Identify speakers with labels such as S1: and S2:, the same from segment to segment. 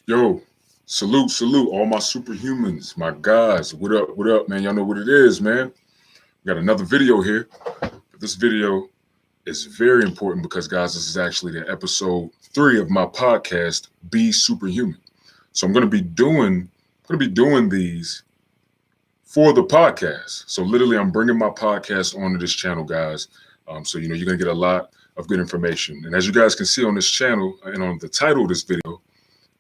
S1: Yo, salute, all my superhumans, my guys. What up, man? Y'all know what it is, man. We got another video here. This video is very important because, guys, this is actually the episode 3 of my podcast, Be Superhuman. So I'm gonna be doing these for the podcast. So literally, I'm bringing my podcast onto this channel, guys. So you're gonna get a lot of good information. And as you guys can see on this channel and on the title of this video,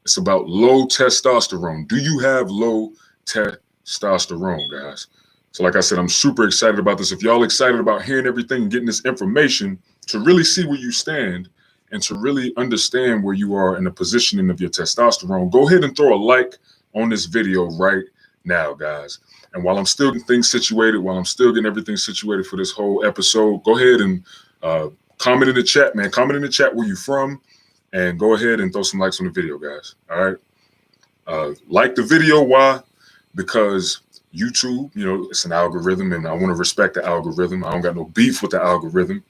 S1: it's about low testosterone. Do you have low testosterone, guys? So like I said, I'm super excited about this. If y'all excited about hearing everything and getting this information to really see where you stand and to really understand where you are in the positioning of your testosterone, go ahead and throw a like on this video right now, guys. And while I'm still getting things situated, while I'm still getting everything situated for this whole episode, go ahead and comment in the chat, man. Comment in the chat where you're from. And go ahead and throw some likes on the video, guys. All right. Like the video. Why? Because YouTube, it's an algorithm, and I want to respect the algorithm. I don't got no beef with the algorithm.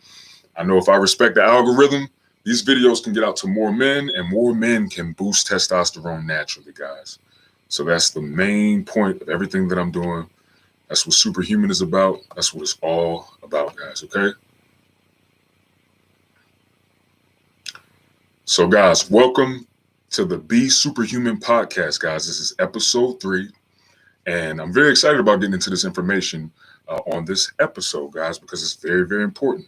S1: I know if I respect the algorithm, these videos can get out to more men, and more men can boost testosterone naturally, guys. So that's the main point of everything that I'm doing. That's what Superhuman is about. That's what it's all about, guys. Okay. So, guys, welcome to the Be Superhuman Podcast, guys. This is episode 3, and I'm very excited about getting into this information on this episode, guys, because it's very, very important.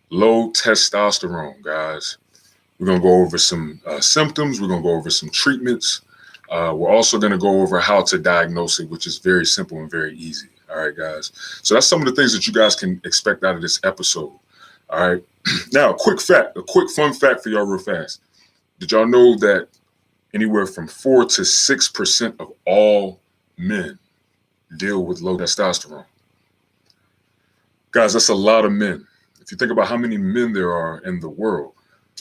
S1: Low testosterone, guys. We're going to go over some symptoms. We're going to go over some treatments. We're also going to go over how to diagnose it, which is very simple and very easy. All right, guys. So that's some of the things that you guys can expect out of this episode. All right. Now, a quick fun fact for y'all real fast. Did y'all know that anywhere from 4 to 6% of all men deal with low testosterone? Guys, that's a lot of men. If you think about how many men there are in the world,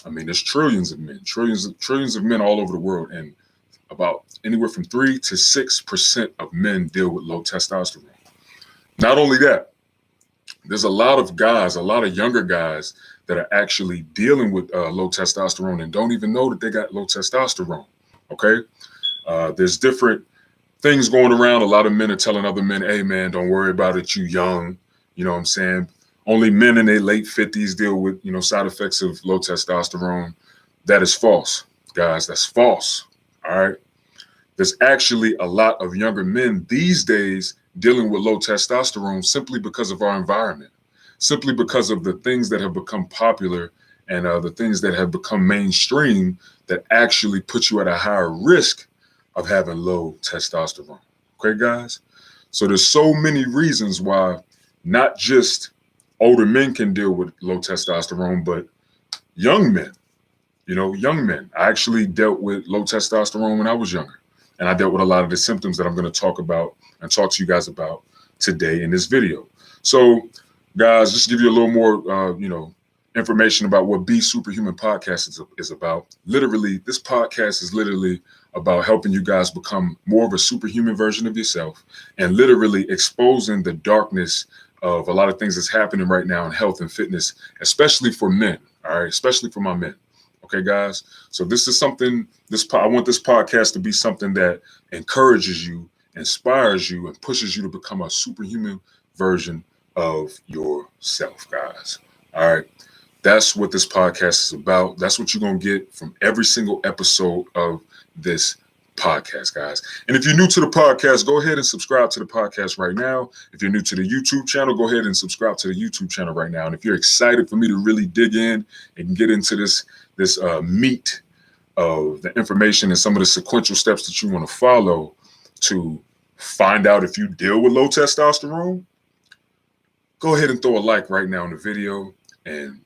S1: I mean, there's trillions of men, trillions of men all over the world, and about anywhere from 3 to 6% of men deal with low testosterone. Not only that, there's a lot of guys, a lot of younger guys that are actually dealing with low testosterone and don't even know that they got low testosterone. Okay. There's different things going around. A lot of men are telling other men, hey, man, don't worry about it. You young. You know what I'm saying? Only men in their late 50s deal with, side effects of low testosterone. That is false, guys. That's false. All right. There's actually a lot of younger men these days dealing with low testosterone simply because of our environment, simply because of the things that have become popular and the things that have become mainstream that actually put you at a higher risk of having low testosterone. Okay, guys? So there's so many reasons why not just older men can deal with low testosterone, but young men, young men. I actually dealt with low testosterone when I was younger. And I dealt with a lot of the symptoms that I'm going to talk about and talk to you guys about today in this video. So, guys, just to give you a little more, information about what Be Superhuman Podcast is about. Literally, this podcast is literally about helping you guys become more of a superhuman version of yourself and literally exposing the darkness of a lot of things that's happening right now in health and fitness, especially for men. All right, especially for my men. Okay, guys. So this is something. I want this podcast to be something that encourages you, inspires you, and pushes you to become a superhuman version of yourself, guys. All right. That's what this podcast is about. That's what you're going to get from every single episode of this podcast, guys. And if you're new to the podcast, go ahead and subscribe to the podcast right now. If you're new to the YouTube channel, go ahead and subscribe to the YouTube channel right now. And if you're excited for me to really dig in and get into this meat of the information and some of the sequential steps that you want to follow to find out if you deal with low testosterone, go ahead and throw a like right now in the video and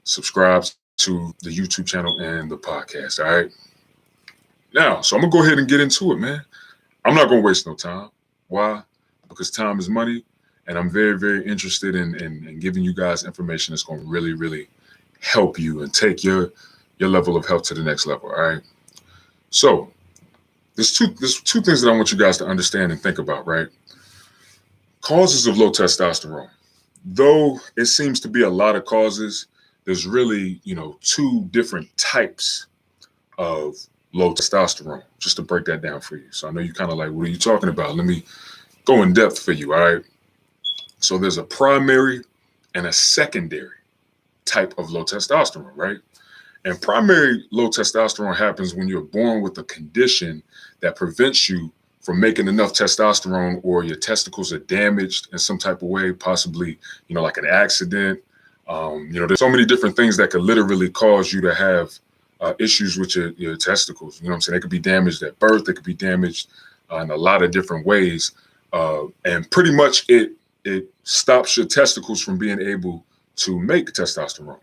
S1: subscribe to the YouTube channel and the podcast. All right. Now, so I'm going to go ahead and get into it, man. I'm not going to waste no time. Why? Because time is money. And I'm very, very interested in giving you guys information that's going to really, really help you and take your level of health to the next level. All right. So there's two things that I want you guys to understand and think about, right? Causes of low testosterone. Though it seems to be a lot of causes, there's really, 2 different types of low testosterone, just to break that down for you. So I know you kind of like, what are you talking about? Let me go in depth for you, all right? So there's a primary and a secondary type of low testosterone, right? And primary low testosterone happens when you're born with a condition that prevents you from making enough testosterone, or your testicles are damaged in some type of way, possibly, like an accident. There's so many different things that could literally cause you to have issues with your testicles. You know what I'm saying? They could be damaged at birth. They could be damaged in a lot of different ways. And pretty much it stops your testicles from being able to make testosterone.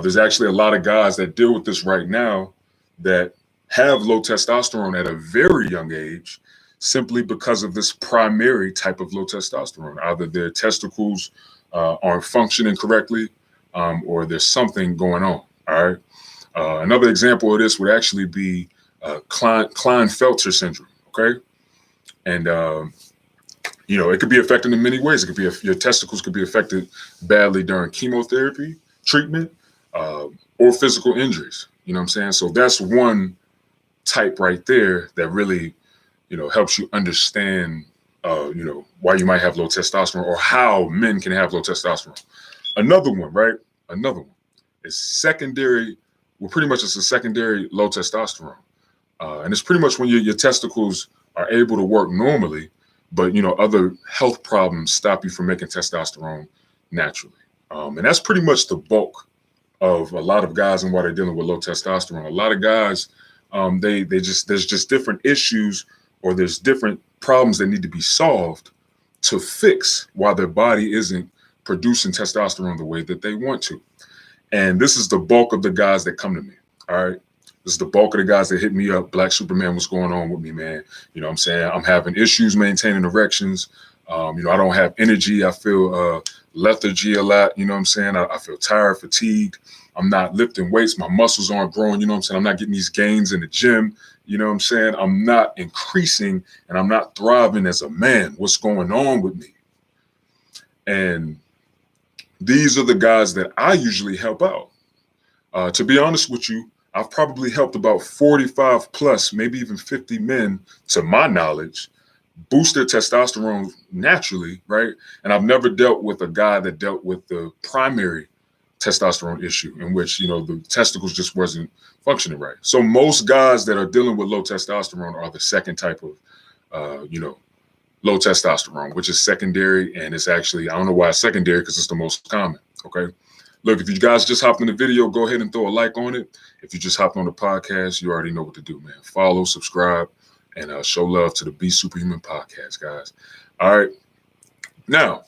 S1: There's actually a lot of guys that deal with this right now that have low testosterone at a very young age, simply because of this primary type of low testosterone. Either their testicles aren't functioning correctly, or there's something going on. All right. Another example of this would actually be Klinefelter syndrome. Okay. And, it could be affected in many ways. It could be, your testicles could be affected badly during chemotherapy treatment, or physical injuries. You know what I'm saying? So that's one type right there that really, helps you understand, why you might have low testosterone, or how men can have low testosterone. Another one is secondary. Well, pretty much it's a secondary low testosterone. And it's pretty much when your testicles are able to work normally, but, other health problems stop you from making testosterone naturally. And that's pretty much the bulk of a lot of guys and why they're dealing with low testosterone. A lot of guys, there's just different issues, or there's different problems that need to be solved to fix why their body isn't producing testosterone the way that they want to. And this is the bulk of the guys that come to me. All right. This is the bulk of the guys that hit me up. Black Superman, what's going on with me, man? You know what I'm saying? I'm having issues maintaining erections. I don't have energy. I feel lethargy a lot. You know what I'm saying? I feel tired, fatigued. I'm not lifting weights. My muscles aren't growing. You know what I'm saying? I'm not getting these gains in the gym. You know what I'm saying? I'm not increasing, and I'm not thriving as a man. What's going on with me? And these are the guys that I usually help out. To be honest with you, I've probably helped about 45 plus, maybe even 50 men, to my knowledge, boost their testosterone naturally, right? And I've never dealt with a guy that dealt with the primary testosterone issue, in which, the testicles just wasn't functioning right. So most guys that are dealing with low testosterone are the second type of, low testosterone, which is secondary. And it's actually, I don't know why it's secondary, because it's the most common. Okay. Look, if you guys just hopped in the video, go ahead and throw a like on it. If you just hopped on the podcast, you already know what to do, man. Follow, subscribe, and show love to the Be Superhuman Podcast, guys. All right. Now,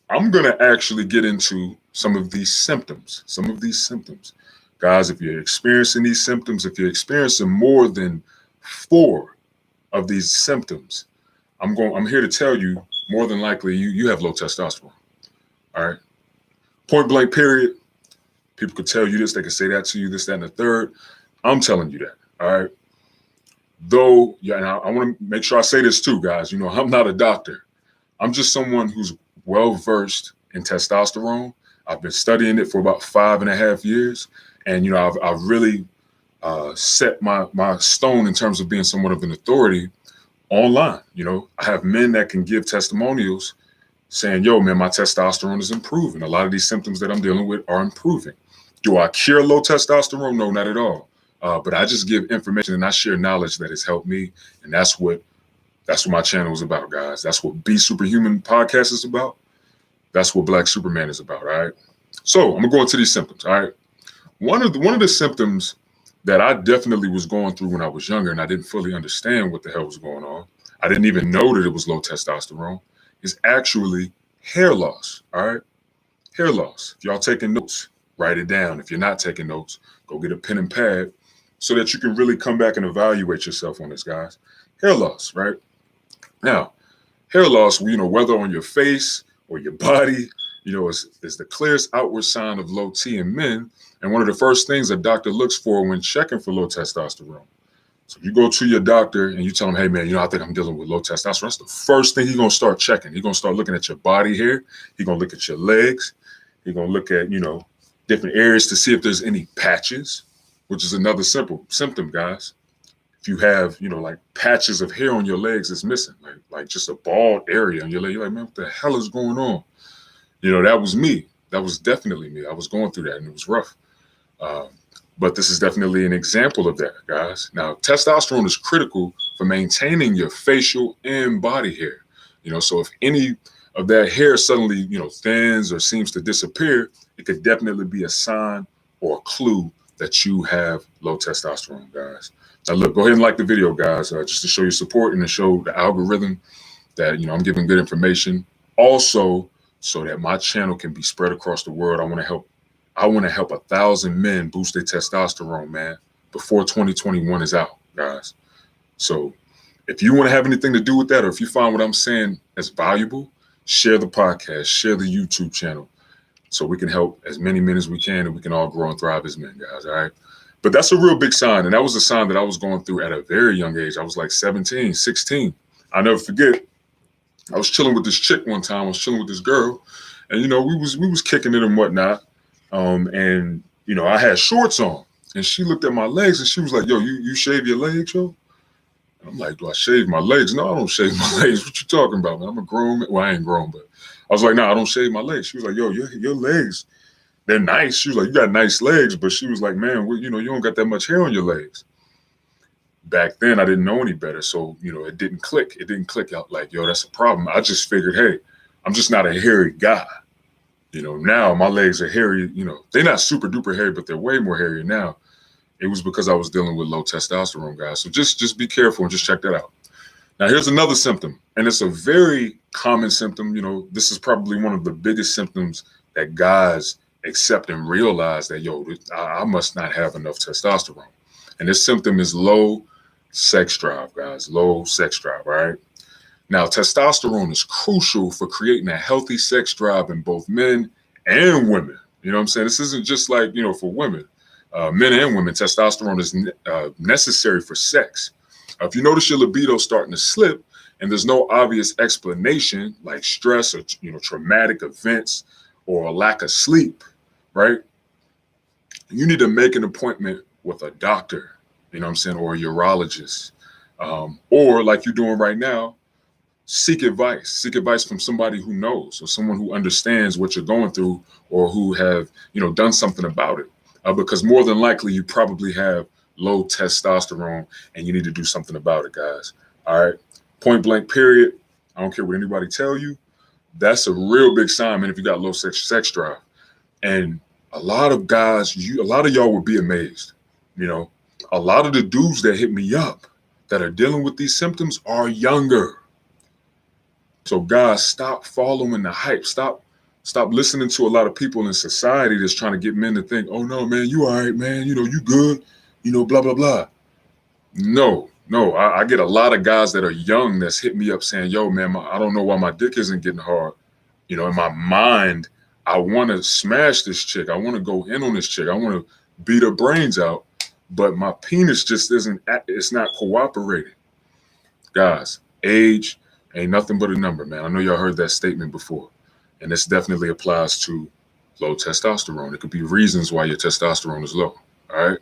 S1: I'm going to actually get into some of these symptoms. Guys, if you're experiencing these symptoms, if you're experiencing more than 4 of these symptoms, I'm here to tell you, more than likely, you have low testosterone. All right. Point blank, period. People could tell you this. They could say that to you, this, that, and the third. I'm telling you that. All right. Though, and I want to make sure I say this too, guys. I'm not a doctor. I'm just someone who's well-versed in testosterone. I've been studying it for about 5.5 years. And, I've really set my stone in terms of being somewhat of an authority online. I have men that can give testimonials saying, yo, man, my testosterone is improving. A lot of these symptoms that I'm dealing with are improving. Do I cure low testosterone? No, not at all. But I just give information and I share knowledge that has helped me. And that's what my channel is about, guys. That's what Be Superhuman Podcast is about. That's what Black Superman is about. All right. So I'm gonna go into these symptoms. All right. One of the symptoms that I definitely was going through when I was younger, and I didn't fully understand what the hell was going on, I didn't even know that it was low testosterone, is actually hair loss. All right. Hair loss. If y'all taking notes, write it down. If you're not taking notes, go get a pen and pad so that you can really come back and evaluate yourself on this, guys. Hair loss, right? Now, hair loss, whether on your face or your body, is the clearest outward sign of low T in men. And one of the first things a doctor looks for when checking for low testosterone. So if you go to your doctor and you tell him, hey, man, I think I'm dealing with low testosterone, that's the first thing he's going to start checking. He's going to start looking at your body hair. He's going to look at your legs. He's going to look at, different areas to see if there's any patches. which is another simple symptom, guys. If you have, like patches of hair on your legs that's missing, like just a bald area on your leg, you're like, man, what the hell is going on? That was me. That was definitely me. I was going through that, and it was rough. Um, but this is definitely an example of that, guys. Now, testosterone is critical for maintaining your facial and body hair. So if any of that hair suddenly, thins or seems to disappear, it could definitely be a sign or a clue that you have low testosterone, guys. Now, look, go ahead and like the video, guys, just to show your support and to show the algorithm that, I'm giving good information. Also, so that my channel can be spread across the world. I want to help 1,000 men boost their testosterone, man, before 2021 is out, guys. So if you want to have anything to do with that, or if you find what I'm saying as valuable, share the podcast, share the YouTube channel, so we can help as many men as we can, and we can all grow and thrive as men, guys, all right? But that's a real big sign, and that was a sign that I was going through at a very young age. I was like 17, 16. I'll never forget. I was chilling with this chick one time. I was chilling with this girl, and we was kicking it and whatnot. And I had shorts on, and she looked at my legs, and she was like, "Yo, you shave your legs, yo?" And I'm like, "Do I shave my legs?" "No, I don't shave my legs." "What you talking about, man? I'm a grown man." Well, I ain't grown, but I was like, "No, I don't shave my legs." She was like, "Yo, your legs, they're nice." She was like, "You got nice legs," but she was like, "Man, well, you don't got that much hair on your legs." Back then, I didn't know any better, so it didn't click. It didn't click out like, "Yo, that's a problem." I just figured, hey, I'm just not a hairy guy. Now my legs are hairy. They're not super duper hairy, but they're way more hairy now. It was because I was dealing with low testosterone, guys. So just be careful and just check that out. Now, here's another symptom, and it's a very common symptom. This is probably one of the biggest symptoms that guys accept and realize that, yo, I must not have enough testosterone. And this symptom is low sex drive, guys. Low sex drive, all right? Now, testosterone is crucial for creating a healthy sex drive in both men and women. You know what I'm saying? This isn't just like, for women. Men and women, testosterone is necessary for sex. If you notice your libido starting to slip and there's no obvious explanation like stress or, traumatic events or a lack of sleep, right? You need to make an appointment with a doctor, or a urologist, or like you're doing right now, seek advice from somebody who knows, or someone who understands what you're going through, or who have, done something about it. Because more than likely you probably have low testosterone and you need to do something about it, guys. All right. Point blank, period. I don't care what anybody tell you. That's a real big sign, man, if you got low sex drive. And a lot of guys, a lot of y'all would be amazed. A lot of the dudes that hit me up that are dealing with these symptoms are younger. So guys, stop following the hype. Stop listening to a lot of people in society that's trying to get men to think, "Oh no, man, you all right, man. You good, blah, blah, blah." No, I get a lot of guys that are young that's hit me up saying, "Yo, man, I don't know why my dick isn't getting hard." In my mind, I want to smash this chick. I want to go in on this chick. I want to beat her brains out, but my penis just it's not cooperating. Guys, age ain't nothing but a number, man. I know y'all heard that statement before, and this definitely applies to low testosterone. It could be reasons why your testosterone is low, all right?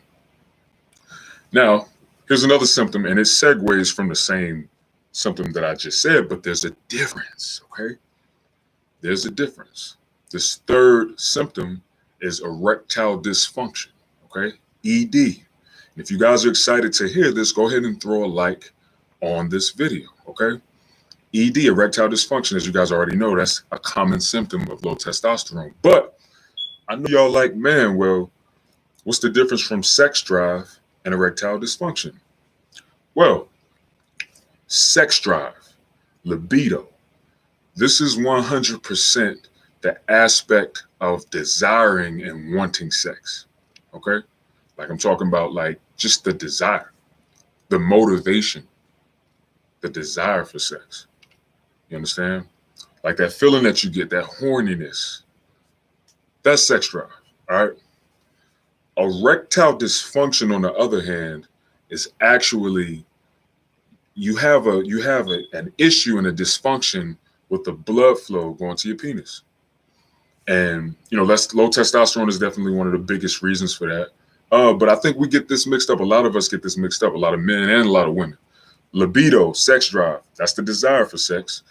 S1: Now, here's another symptom, and it segues from the same symptom that I just said, but there's a difference, okay? There's a difference. This third symptom is erectile dysfunction, okay? ED. And if you guys are excited to hear this, go ahead and throw a like on this video, okay? ED, erectile dysfunction, as you guys already know, that's a common symptom of low testosterone. But I know y'all like, man, well, what's the difference from sex drive and erectile dysfunction? Well, sex drive, libido, this is 100% the aspect of desiring and wanting sex, okay? Like I'm talking about like just the desire, the motivation, the desire for sex. You understand? Like that feeling that you get, that horniness, that's sex drive, all right? Erectile dysfunction, on the other hand, is actually you have an issue and a dysfunction with the blood flow going to your penis. And, that's low testosterone is definitely one of the biggest reasons for that. But I think we get this mixed up. A lot of us get this mixed up, a lot of men and a lot of women. Libido, sex drive, that's the desire for sex.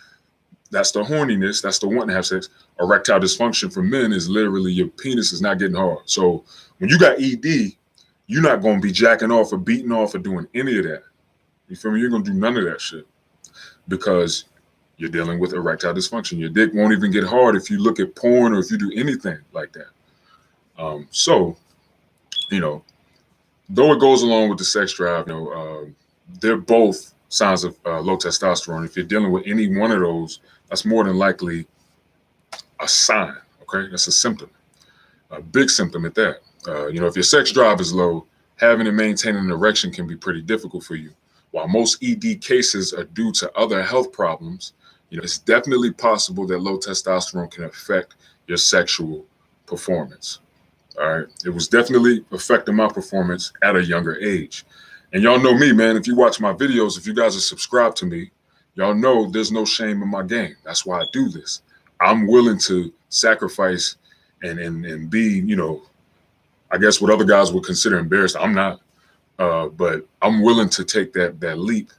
S1: That's the horniness. That's the want to have sex. Erectile dysfunction for men is literally your penis is not getting hard. So when you got ED, you're not going to be jacking off or beating off or doing any of that. You feel me? You're going to do none of that shit because you're dealing with erectile dysfunction. Your dick won't even get hard if you look at porn or if you do anything like that. So, though it goes along with the sex drive, they're both signs of low testosterone. If you're dealing with any one of those, that's more than likely a sign, okay? That's a symptom, a big symptom at that. If your sex drive is low, having and maintaining an erection can be pretty difficult for you. While most ED cases are due to other health problems, it's definitely possible that low testosterone can affect your sexual performance. All right. It was definitely affecting my performance at a younger age. And y'all know me, man. If you watch my videos, if you guys are subscribed to me, y'all know there's no shame in my game. That's why I do this. I'm willing to sacrifice and be, I guess what other guys would consider embarrassed. I'm not. But I'm willing to take that leap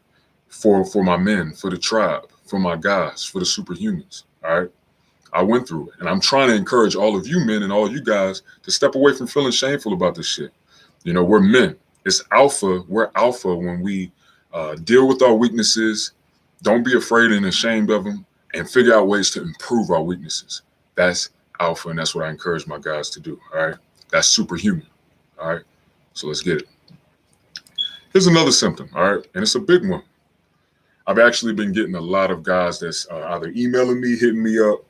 S1: for my men, for the tribe, for my guys, for the superhumans. All right. I went through it. And I'm trying to encourage all of you men and all you guys to step away from feeling shameful about this shit. We're men. It's alpha. We're alpha when we deal with our weaknesses. Don't be afraid and ashamed of them and figure out ways to improve our weaknesses. That's alpha. And that's what I encourage my guys to do. All right. That's superhuman. All right. So let's get it. Here's another symptom, all right? And it's a big one. I've actually been getting a lot of guys that's either emailing me, hitting me up.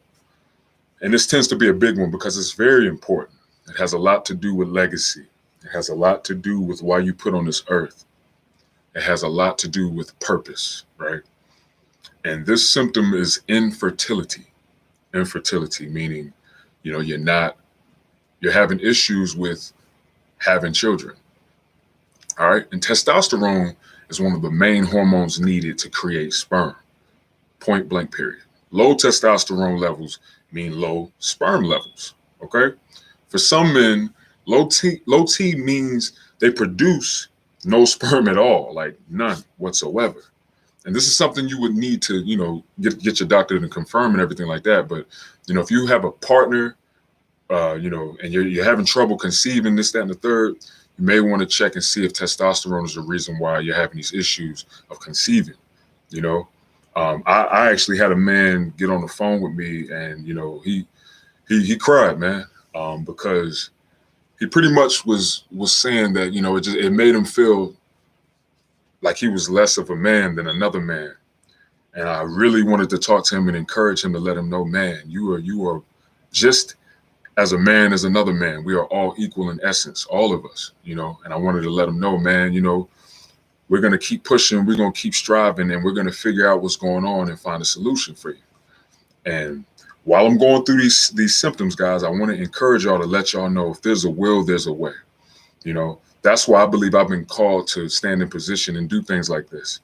S1: And this tends to be a big one because it's very important. It has a lot to do with legacy. It has a lot to do with why you put on this earth. It has a lot to do with purpose, right? And this symptom is infertility. Infertility, meaning, you're having issues with having children. All right. And testosterone is one of the main hormones needed to create sperm. Point blank, period. Low testosterone levels mean low sperm levels. Okay. For some men, low T means they produce no sperm at all, like none whatsoever. And this is something you would need to, get your doctor to confirm and everything like that. But, if you have a partner, and you're having trouble conceiving this, that, and the third, you may want to check and see if testosterone is the reason why you're having these issues of conceiving. I actually had a man get on the phone with me, and he cried, man, because he pretty much was saying that it made him feel like he was less of a man than another man, and I really wanted to talk to him and encourage him to let him know, man, you are just as a man as another man. We are all equal in essence, all of us, and I wanted to let him know, man, we're going to keep pushing, we're going to keep striving, and we're going to figure out what's going on and find a solution for you. And while I'm going through these symptoms, guys, I want to encourage y'all to let y'all know if there's a will, there's a way. That's why I believe I've been called to stand in position and do things like this.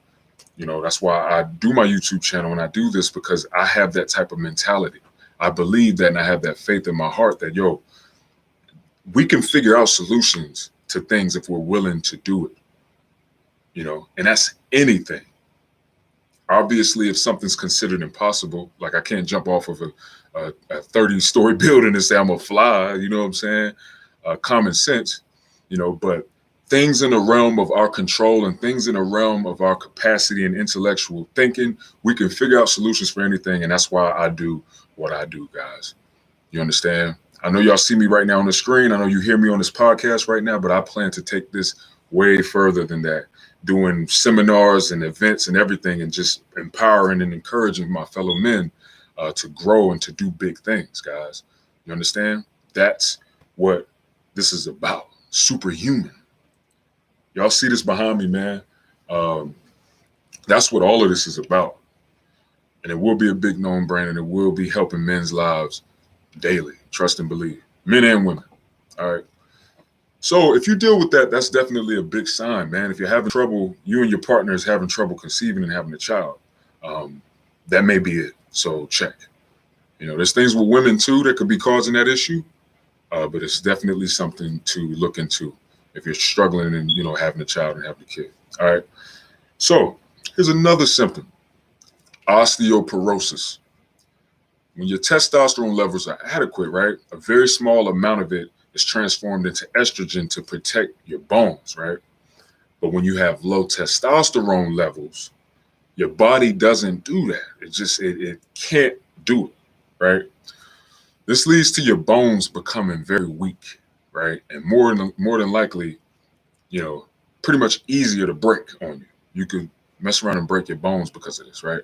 S1: That's why I do my YouTube channel, and I do this because I have that type of mentality. I believe that, and I have that faith in my heart that, we can figure out solutions to things if we're willing to do it, and that's anything. Obviously, if something's considered impossible, like I can't jump off of a 30-story building and say I'm gonna fly, you know what I'm saying? Common sense, but things in the realm of our control and things in the realm of our capacity and intellectual thinking, we can figure out solutions for anything. And that's why I do what I do, guys. You understand? I know y'all see me right now on the screen. I know you hear me on this podcast right now, but I plan to take this way further than that, doing seminars and events and everything, and just empowering and encouraging my fellow men to grow and to do big things, guys. You understand? That's what this is about. Superhuman. Y'all see this behind me, man. That's what all of this is about. And it will be a big known brand, and it will be helping men's lives daily. Trust and believe. Men and women. All right. So if you deal with that, that's definitely a big sign, man. If you're having trouble, you and your partner is having trouble conceiving and having a child, that may be it. So check. There's things with women too that could be causing that issue, but it's definitely something to look into if you're struggling and, having a child and having a kid. All right. So here's another symptom: osteoporosis. When your testosterone levels are adequate, right, a very small amount of it is transformed into estrogen to protect your bones, right? But when you have low testosterone levels, your body doesn't do that. It can't do it, right? This leads to your bones becoming very weak, right? And more than likely, pretty much easier to break on you. You could mess around and break your bones because of this, right?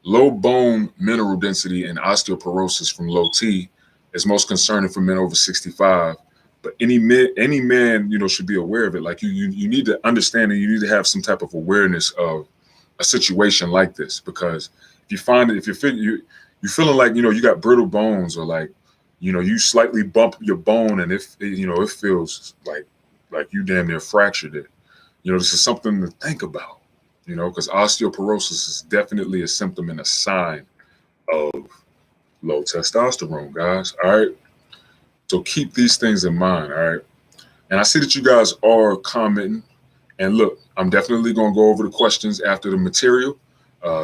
S1: Low bone mineral density and osteoporosis from low T is most concerning for men over 65. But any man, should be aware of it. Like you need to understand, and you need to have some type of awareness of a situation like this, because if you find it, if you're feeling like you got brittle bones, or like you slightly bump your bone and it feels like you damn near fractured it. This is something to think about. Because osteoporosis is definitely a symptom and a sign of low testosterone, guys. All right. So keep these things in mind. All right. And I see that you guys are commenting. And look, I'm definitely going to go over the questions after the material.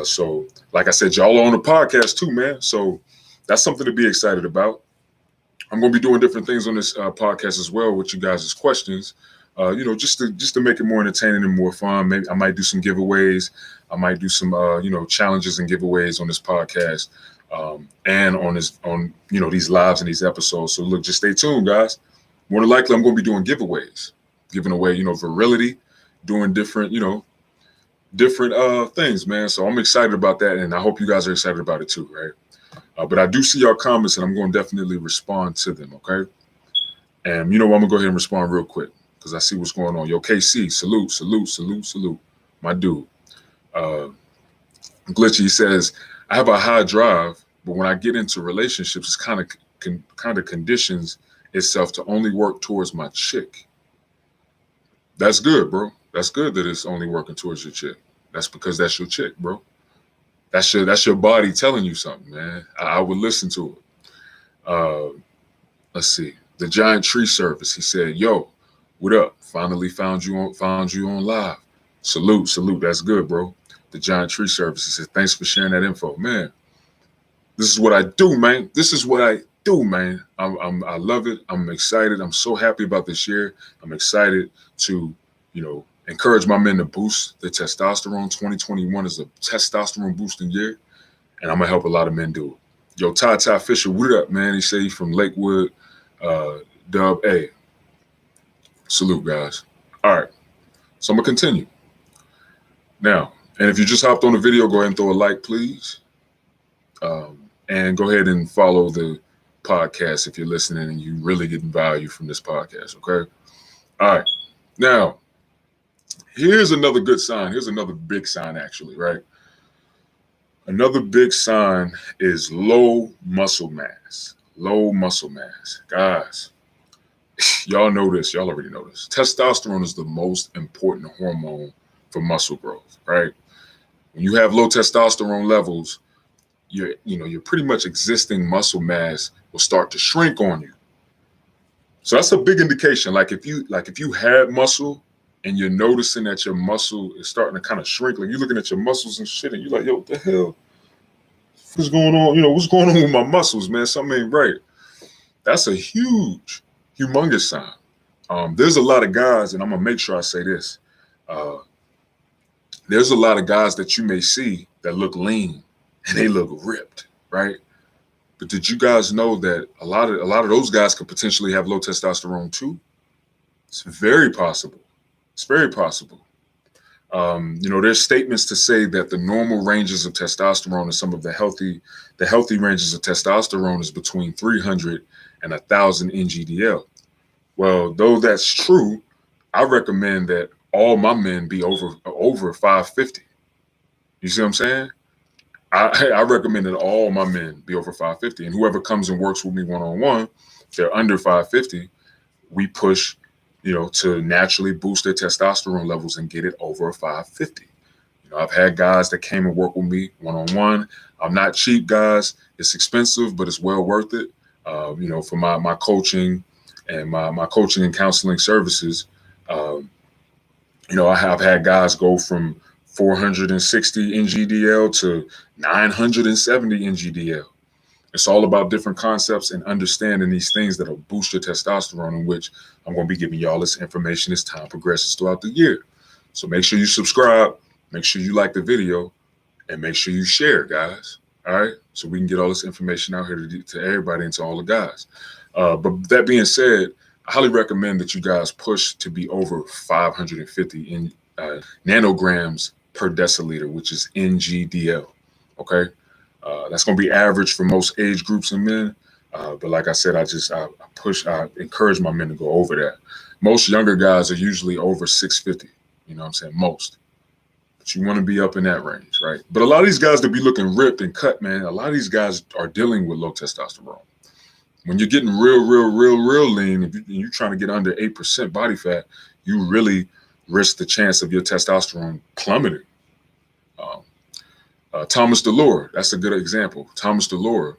S1: So like I said, y'all are on the podcast too, man. So that's something to be excited about. I'm going to be doing different things on this podcast as well with you guys' questions. Just to make it more entertaining and more fun. Maybe I might do some giveaways. I might do some challenges and giveaways on this podcast, and on these lives and these episodes. So look, just stay tuned, guys. More than likely, I'm going to be doing giveaways, giving away virility, doing different things, man. So I'm excited about that, and I hope you guys are excited about it too, right? But I do see your comments, and I'm going to definitely respond to them. Okay, and I'm going to go ahead and respond real quick, because I see what's going on. Yo, KC, salute, my dude. Glitchy says, I have a high drive, but when I get into relationships, it's kind of conditions itself to only work towards my chick. That's good, bro. That's good that it's only working towards your chick. That's because that's your chick, bro. That's your body telling you something, man. I would listen to it. Let's see. The Giant Tree Service, he said, yo, what up? Finally found you on live. Salute. That's good, bro. The Giant Tree Service, he said, thanks for sharing that info. Man, this is what I do, man. I love it. I'm excited. I'm so happy about this year. I'm excited to, encourage my men to boost their testosterone. 2021 is a testosterone boosting year, and I'm going to help a lot of men do it. Yo, Ty Fisher, what up, man? He said he's from Lakewood, Dub A. Salute, guys. All right. So I'm going to continue. Now, and if you just hopped on the video, go ahead and throw a like, please. And go ahead and follow the podcast if you're listening and you really getting value from this podcast, okay? All right. Now, here's another good sign. Here's another big sign, actually, right? Another big sign is low muscle mass. Low muscle mass. Guys, y'all know this. Y'all already know this. Testosterone is the most important hormone for muscle growth, right? When you have low testosterone levels, your pretty much existing muscle mass will start to shrink on you. So that's a big indication. Like if you had muscle and you're noticing that your muscle is starting to kind of shrink, like you're looking at your muscles and shit, and you're like, yo, what the hell? What's going on? What's going on with my muscles, man? Something ain't right. That's a humongous sign. There's a lot of guys, and I'm gonna make sure I say this. There's a lot of guys that you may see that look lean and they look ripped, right? But did you guys know that a lot of those guys could potentially have low testosterone too? It's very possible. It's very possible. There's statements to say that the normal ranges of testosterone and some of the healthy ranges of testosterone is between 300 and 1,000 NGDL. Well, though that's true, I recommend that all my men be over 550. You see what I'm saying? I recommend that all my men be over 550, and whoever comes and works with me one-on-one, if they're under 550, we push, to naturally boost their testosterone levels and get it over 550. I've had guys that came and worked with me one-on-one. I'm not cheap, guys. It's expensive, but it's well worth it. For my coaching and my coaching and counseling services, Um, I have had guys go from 460 NGDL to 970 NGDL. It's all about different concepts and understanding these things that'll boost your testosterone, in which I'm going to be giving you all this information as time progresses throughout the year. So make sure you subscribe, make sure you like the video, and make sure you share, guys. All right? So we can get all this information out here to everybody and to all the guys. But that being said, I highly recommend that you guys push to be over 550 in nanograms per deciliter, which is NGDL. Okay? That's going to be average for most age groups in men. But like I said, I encourage my men to go over that. Most younger guys are usually over 650. You know what I'm saying? Most. But you want to be up in that range, right? But a lot of these guys that be looking ripped and cut, man, a lot of these guys are dealing with low testosterone. When you're getting real lean, and you're trying to get under 8% body fat, you really risk the chance of your testosterone plummeting. Thomas DeLore, that's a good example. Thomas DeLore,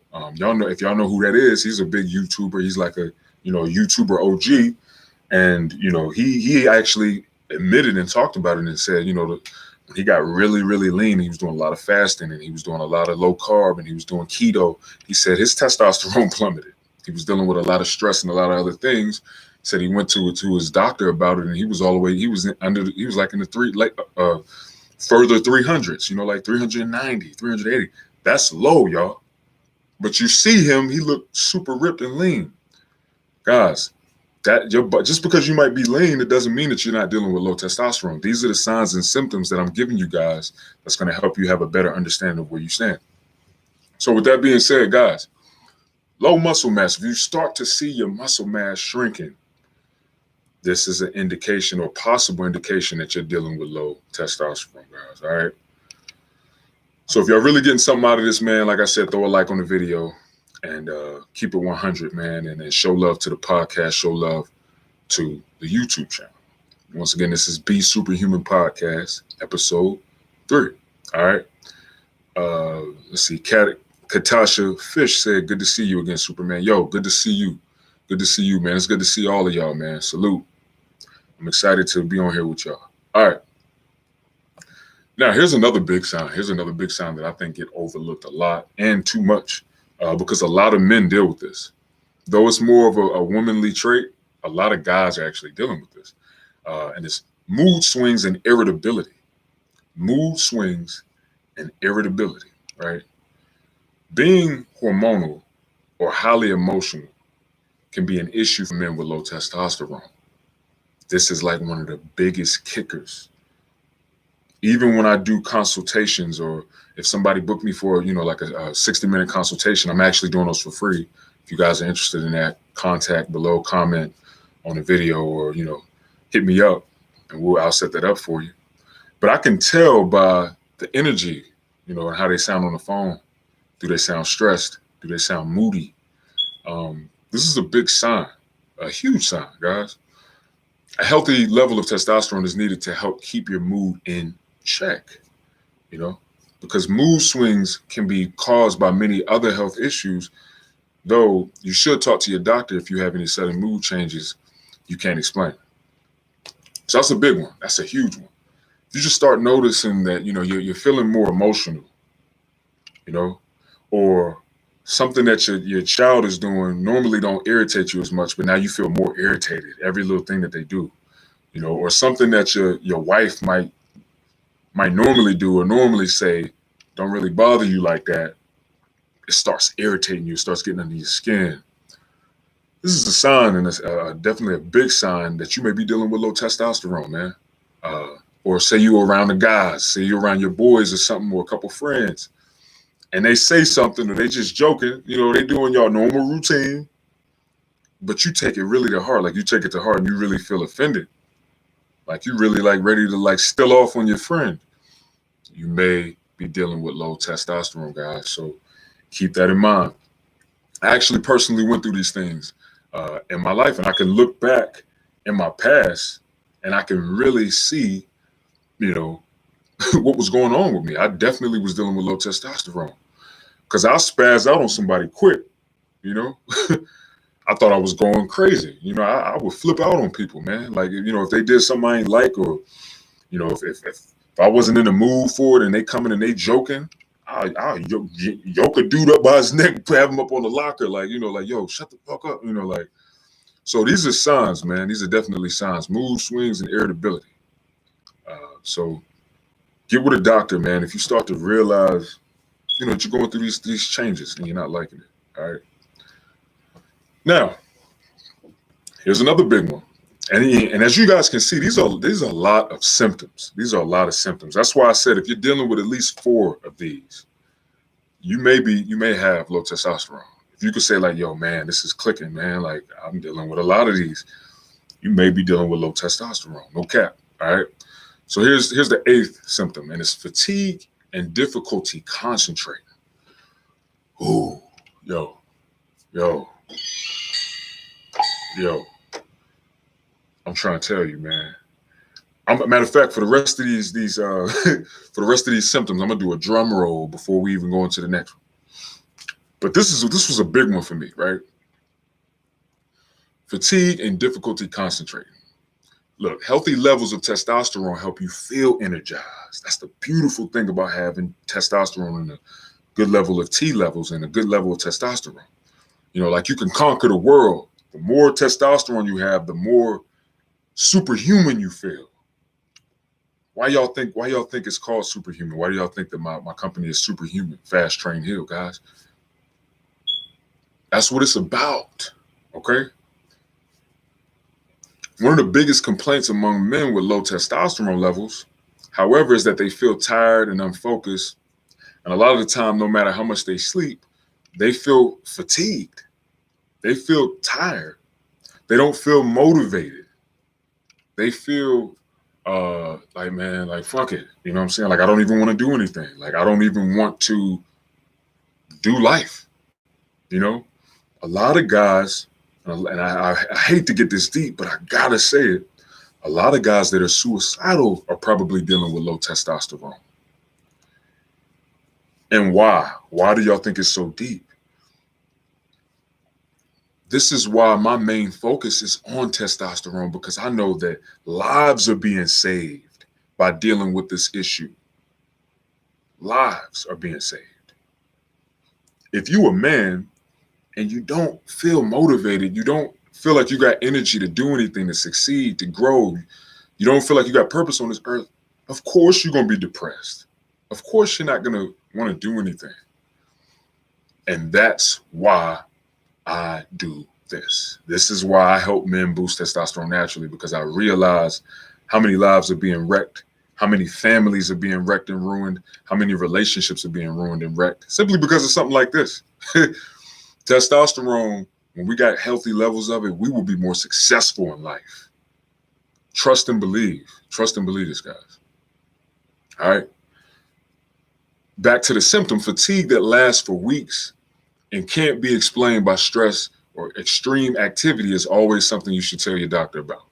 S1: if y'all know who that is, he's a big YouTuber. He's like a YouTuber OG, and he actually admitted and talked about it and said, when he got really lean, he was doing a lot of fasting and he was doing a lot of low carb and he was doing keto. He said his testosterone plummeted. He was dealing with a lot of stress and a lot of other things. He said he went to his doctor about it, and he was like in the further 300s, like 390, 380. That's low, y'all. But you see him, he looked super ripped and lean. Guys, just because you might be lean, it doesn't mean that you're not dealing with low testosterone. These are the signs and symptoms that I'm giving you guys that's going to help you have a better understanding of where you stand. So with that being said, guys, low muscle mass, if you start to see your muscle mass shrinking, this is an indication or possible indication that you're dealing with low testosterone, guys. All right. So if y'all really getting something out of this, man, like I said, throw a like on the video and keep it 100, man. And then show love to the podcast, show love to the YouTube channel. Once again, this is Be Superhuman Podcast, episode 3. All right. Let's see. Katasha Fish said, good to see you again, Superman. Yo, good to see you. Good to see you, man. It's good to see all of y'all, man. Salute. I'm excited to be on here with y'all. All right. Now, here's another big sign. That I think get overlooked a lot and too much because a lot of men deal with this. Though it's more of a womanly trait, a lot of guys are actually dealing with this. And it's mood swings and irritability. Mood swings and irritability, right? Being hormonal or highly emotional can be an issue for men with low testosterone. This is like one of the biggest kickers. Even when I do consultations, or if somebody booked me for, like a 60-minute consultation, I'm actually doing those for free. If you guys are interested in that, contact below, comment on the video, or, hit me up and I'll set that up for you. But I can tell by the energy, and how they sound on the phone. Do they sound stressed? Do they sound moody? This is a big sign, a huge sign, guys. A healthy level of testosterone is needed to help keep your mood in check, because mood swings can be caused by many other health issues, though you should talk to your doctor if you have any sudden mood changes you can't explain. So that's a big one. That's a huge one. If you just start noticing that, you're feeling more emotional, or something that your child is doing normally don't irritate you as much, but now you feel more irritated every little thing that they do, or something that your wife might normally do or normally say don't really bother you like that. It starts irritating you. It starts getting under your skin. This is a sign, and it's definitely a big sign that you may be dealing with low testosterone, man. Or say you're around the guys, say you're around your boys or something, or a couple friends, and they say something, or they just joking, they doing your normal routine, but you take it really to heart. Like, you take it to heart and you really feel offended. Like, you really ready to still off on your friend. You may be dealing with low testosterone, guys. So keep that in mind. I actually personally went through these things in my life, and I can look back in my past and I can really see, what was going on with me. I definitely was dealing with low testosterone because I'll spaz out on somebody quick, I thought I was going crazy. You know, I would flip out on people, man. Like, you know, if they did something I ain't like, or, you know, if I wasn't in the mood for it and they coming and they joking, I'll yoke a dude up by his neck, have him up on the locker, like, you know, like, yo, shut the fuck up, you know, like. So these are signs, man. These are definitely signs. Mood swings and irritability. So get with a doctor, man. If you start to realize, you know, that you're going through these changes and you're not liking it. All right. Now, here's another big one. And as you guys can see, these are a lot of symptoms. These are a lot of symptoms. That's why I said if you're dealing with at least 4 of these, you may have low testosterone. If you could say like, yo, man, this is clicking, man. Like, I'm dealing with a lot of these. You may be dealing with low testosterone. No cap. All right. So here's the 8th symptom, and it's fatigue and difficulty concentrating. Ooh, yo. I'm trying to tell you, man. Matter of fact, for the rest of these for the rest of these symptoms, I'm gonna do a drum roll before we even go into the next one. But this was a big one for me, right? Fatigue and difficulty concentrating. Look, healthy levels of testosterone help you feel energized. That's the beautiful thing about having testosterone and a good level of T levels and a good level of testosterone. You know, like you can conquer the world. The more testosterone you have, the more superhuman you feel. Why y'all think it's called Superhuman? Why do y'all think that my company is Superhuman? Fast Train Hill, guys. That's what it's about. Okay? One of the biggest complaints among men with low testosterone levels, however, is that they feel tired and unfocused. And a lot of the time, no matter how much they sleep, they feel fatigued. They feel tired. They don't feel motivated. They feel like, man, like, fuck it. You know what I'm saying? Like, I don't even want to do anything. Like, I don't even want to do life. You know, a lot of guys, and I hate to get this deep, but I gotta say it. A lot of guys that are suicidal are probably dealing with low testosterone. And why? Why do y'all think it's so deep? This is why my main focus is on testosterone, because I know that lives are being saved by dealing with this issue. Lives are being saved. If you a man and you don't feel motivated, you don't feel like you got energy to do anything, to succeed, to grow, you don't feel like you got purpose on this earth, of course you're going to be depressed. Of course you're not going to want to do anything. And that's why I do this. This is why I help men boost testosterone naturally, because I realize how many lives are being wrecked, how many families are being wrecked and ruined, how many relationships are being ruined and wrecked, simply because of something like this. Testosterone, when we got healthy levels of it, we will be more successful in life. Trust and believe. Trust and believe this, guys. All right. Back to the symptom, fatigue that lasts for weeks and can't be explained by stress or extreme activity is always something you should tell your doctor about.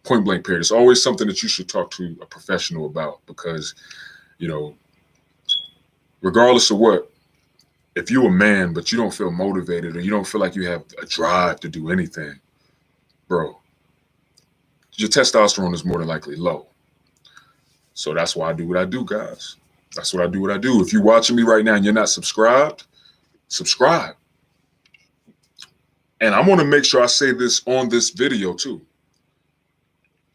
S1: Point blank period. It's always something that you should talk to a professional about, because, you know, regardless of what, if you're a man but you don't feel motivated or you don't feel like you have a drive to do anything, bro, your testosterone is more than likely low. So that's why I do what I do, guys. That's what I do. If you're watching me right now and you're not subscribed, subscribe. And I want to make sure I say this on this video too.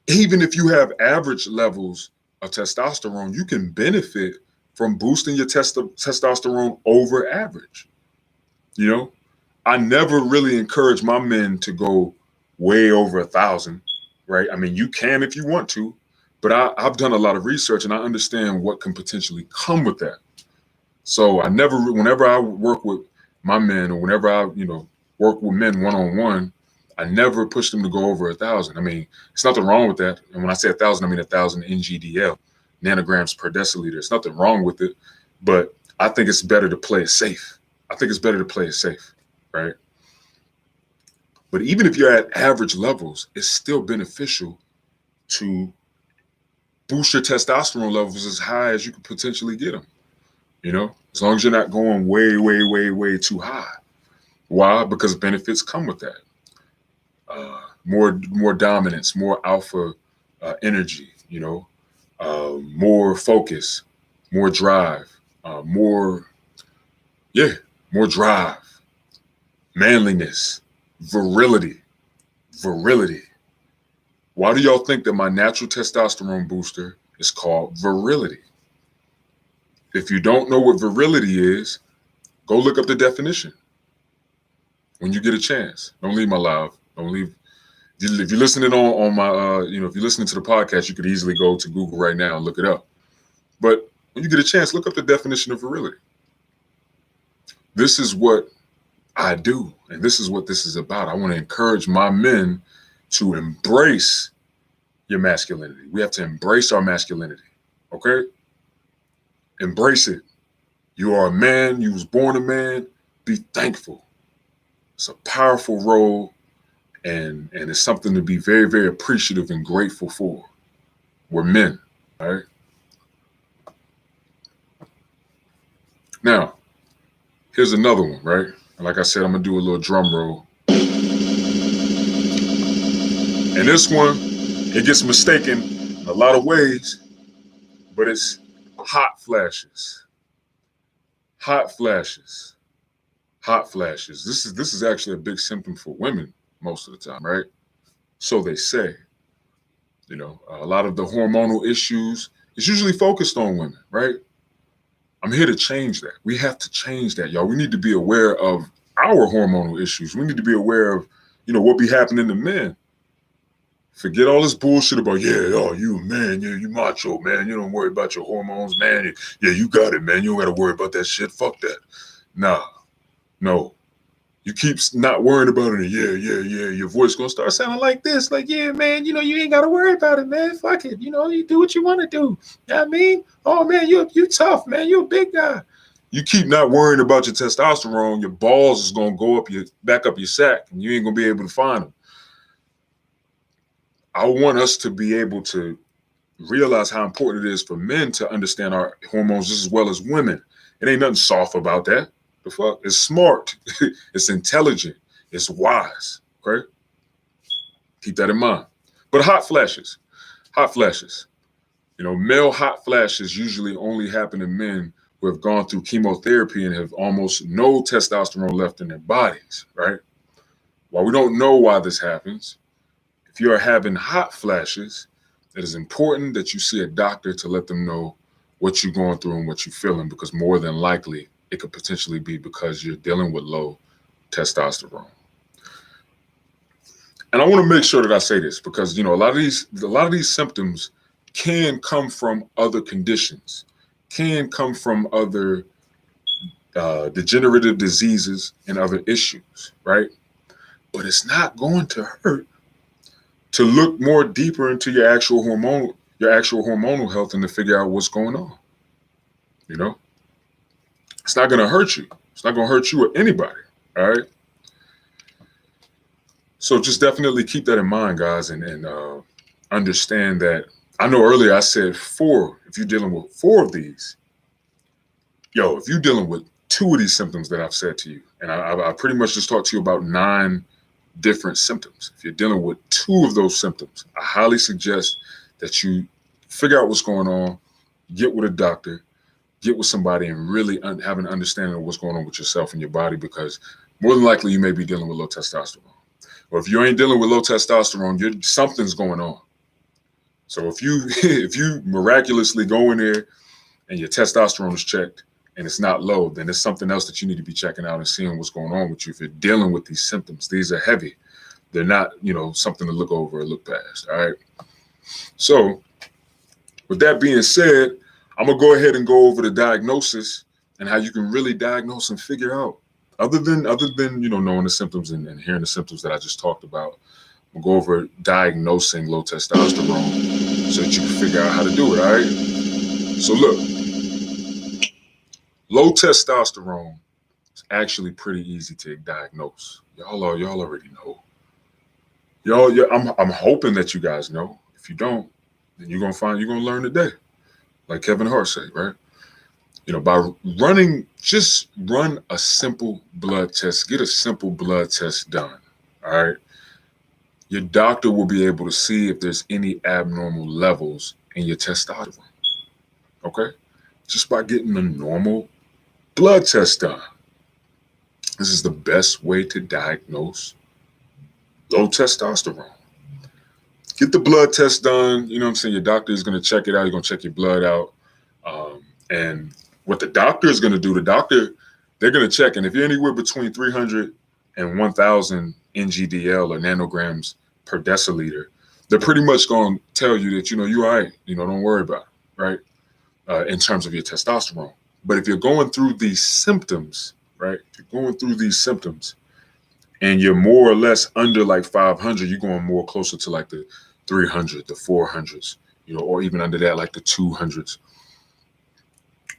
S1: Even if you have average levels of testosterone, you can benefit from boosting your testosterone over average. You know, I never really encourage my men to go way over 1,000, right? I mean, you can if you want to, but I've done a lot of research and I understand what can potentially come with that. So whenever I work with my men, or whenever I, work with men one-on-one, I never push them to go over 1,000. I mean, it's nothing wrong with that. And when I say 1,000, I mean 1,000 NGDL, nanograms per deciliter. It's nothing wrong with it, but I think it's better to play it safe. Right? But even if you're at average levels, it's still beneficial to boost your testosterone levels as high as you could potentially get them. As long as you're not going way, way, way, way too high. Why? Because benefits come with that. More dominance, more alpha energy, more focus, more drive, more drive, manliness, virility. Why do y'all think that my natural testosterone booster is called virility? If you don't know what virility is, go look up the definition when you get a chance. Don't leave my live. Don't leave. If you're listening on my, if you're listening to the podcast, you could easily go to Google right now and look it up. But when you get a chance, look up the definition of virility. This is what I do, and this is what this is about. I want to encourage my men to embrace your masculinity. We have to embrace our masculinity, okay? Embrace it. You are a man. You was born a man. Be thankful. It's a powerful role, and it's something to be very, very appreciative and grateful for. We're men, all right? Now, here's another one, right? And like I said, I'm going to do a little drum roll. And this one, it gets mistaken in a lot of ways, but it's hot flashes. Hot flashes. Hot flashes. This is actually a big symptom for women most of the time, right? So they say. A lot of the hormonal issues is usually focused on women, right? I'm here to change that. We have to change that, y'all. We need to be aware of our hormonal issues. We need to be aware of, what be happening to men. Forget all this bullshit about, you a man, you macho, man. You don't worry about your hormones, man. You got it, man. You don't got to worry about that shit. Fuck that. Nah, no. You keep not worrying about it. Your voice going to start sounding like this. Like, yeah, man, you ain't got to worry about it, man. Fuck it. You do what you want to do. You know what I mean? Oh, man, you tough, man. You a big guy. You keep not worrying about your testosterone, your balls is going to go back up your sack, and you ain't going to be able to find them. I want us to be able to realize how important it is for men to understand our hormones just as well as women. It ain't nothing soft about that. The fuck? It's smart. It's intelligent. It's wise. Okay? Keep that in mind. But hot flashes. Male hot flashes usually only happen in men who have gone through chemotherapy and have almost no testosterone left in their bodies, right? While we don't know why this happens, if you are having hot flashes, it is important that you see a doctor to let them know what you're going through and what you're feeling, because more than likely, it could potentially be because you're dealing with low testosterone. And I want to make sure that I say this because, a lot of these symptoms can come from other conditions, can come from other degenerative diseases and other issues, right? But it's not going to hurt to look more deeper into your actual hormonal health and to figure out what's going on. It's not going to hurt you. It's not going to hurt you or anybody. All right. So just definitely keep that in mind, guys, and understand that. I know earlier I said 4. If you're dealing with 4 of these, if you're dealing with 2 of these symptoms that I've said to you, and I pretty much just talked to you about 9 different symptoms. If you're dealing with 2 of those symptoms, I highly suggest that you figure out what's going on, get with a doctor, get with somebody, and really have an understanding of what's going on with yourself and your body, because more than likely you may be dealing with low testosterone. Or if you ain't dealing with low testosterone, something's going on. So if you miraculously go in there and your testosterone is checked and it's not low, then it's something else that you need to be checking out and seeing what's going on with you. If you're dealing with these symptoms, these are heavy. They're not, something to look over or look past. All right. So with that being said, I'm going to go ahead and go over the diagnosis and how you can really diagnose and figure out, other than knowing the symptoms and hearing the symptoms that I just talked about. We'll go over diagnosing low testosterone so that you can figure out how to do it. All right. So look, low testosterone is actually pretty easy to diagnose. Y'all already know. I'm hoping that you guys know. If you don't, then you're gonna learn today, like Kevin Hart said, right? By just run a simple blood test, get a simple blood test done. All right. Your doctor will be able to see if there's any abnormal levels in your testosterone. Okay. Just by getting a normal blood test done. This is the best way to diagnose low testosterone. Get the blood test done. You know what I'm saying? Your doctor is going to check it out. You're going to check your blood out. And what the doctor is going to do, they're going to check. And if you're anywhere between 300 and 1,000 NGDL or nanograms per deciliter, they're pretty much going to tell you that, you're all right. Don't worry about it, right? In terms of your testosterone. But if you're going through these symptoms, right? If you're going through these symptoms and you're more or less under like 500, you're going more closer to like the 300, the 400s, or even under that, like the 200s.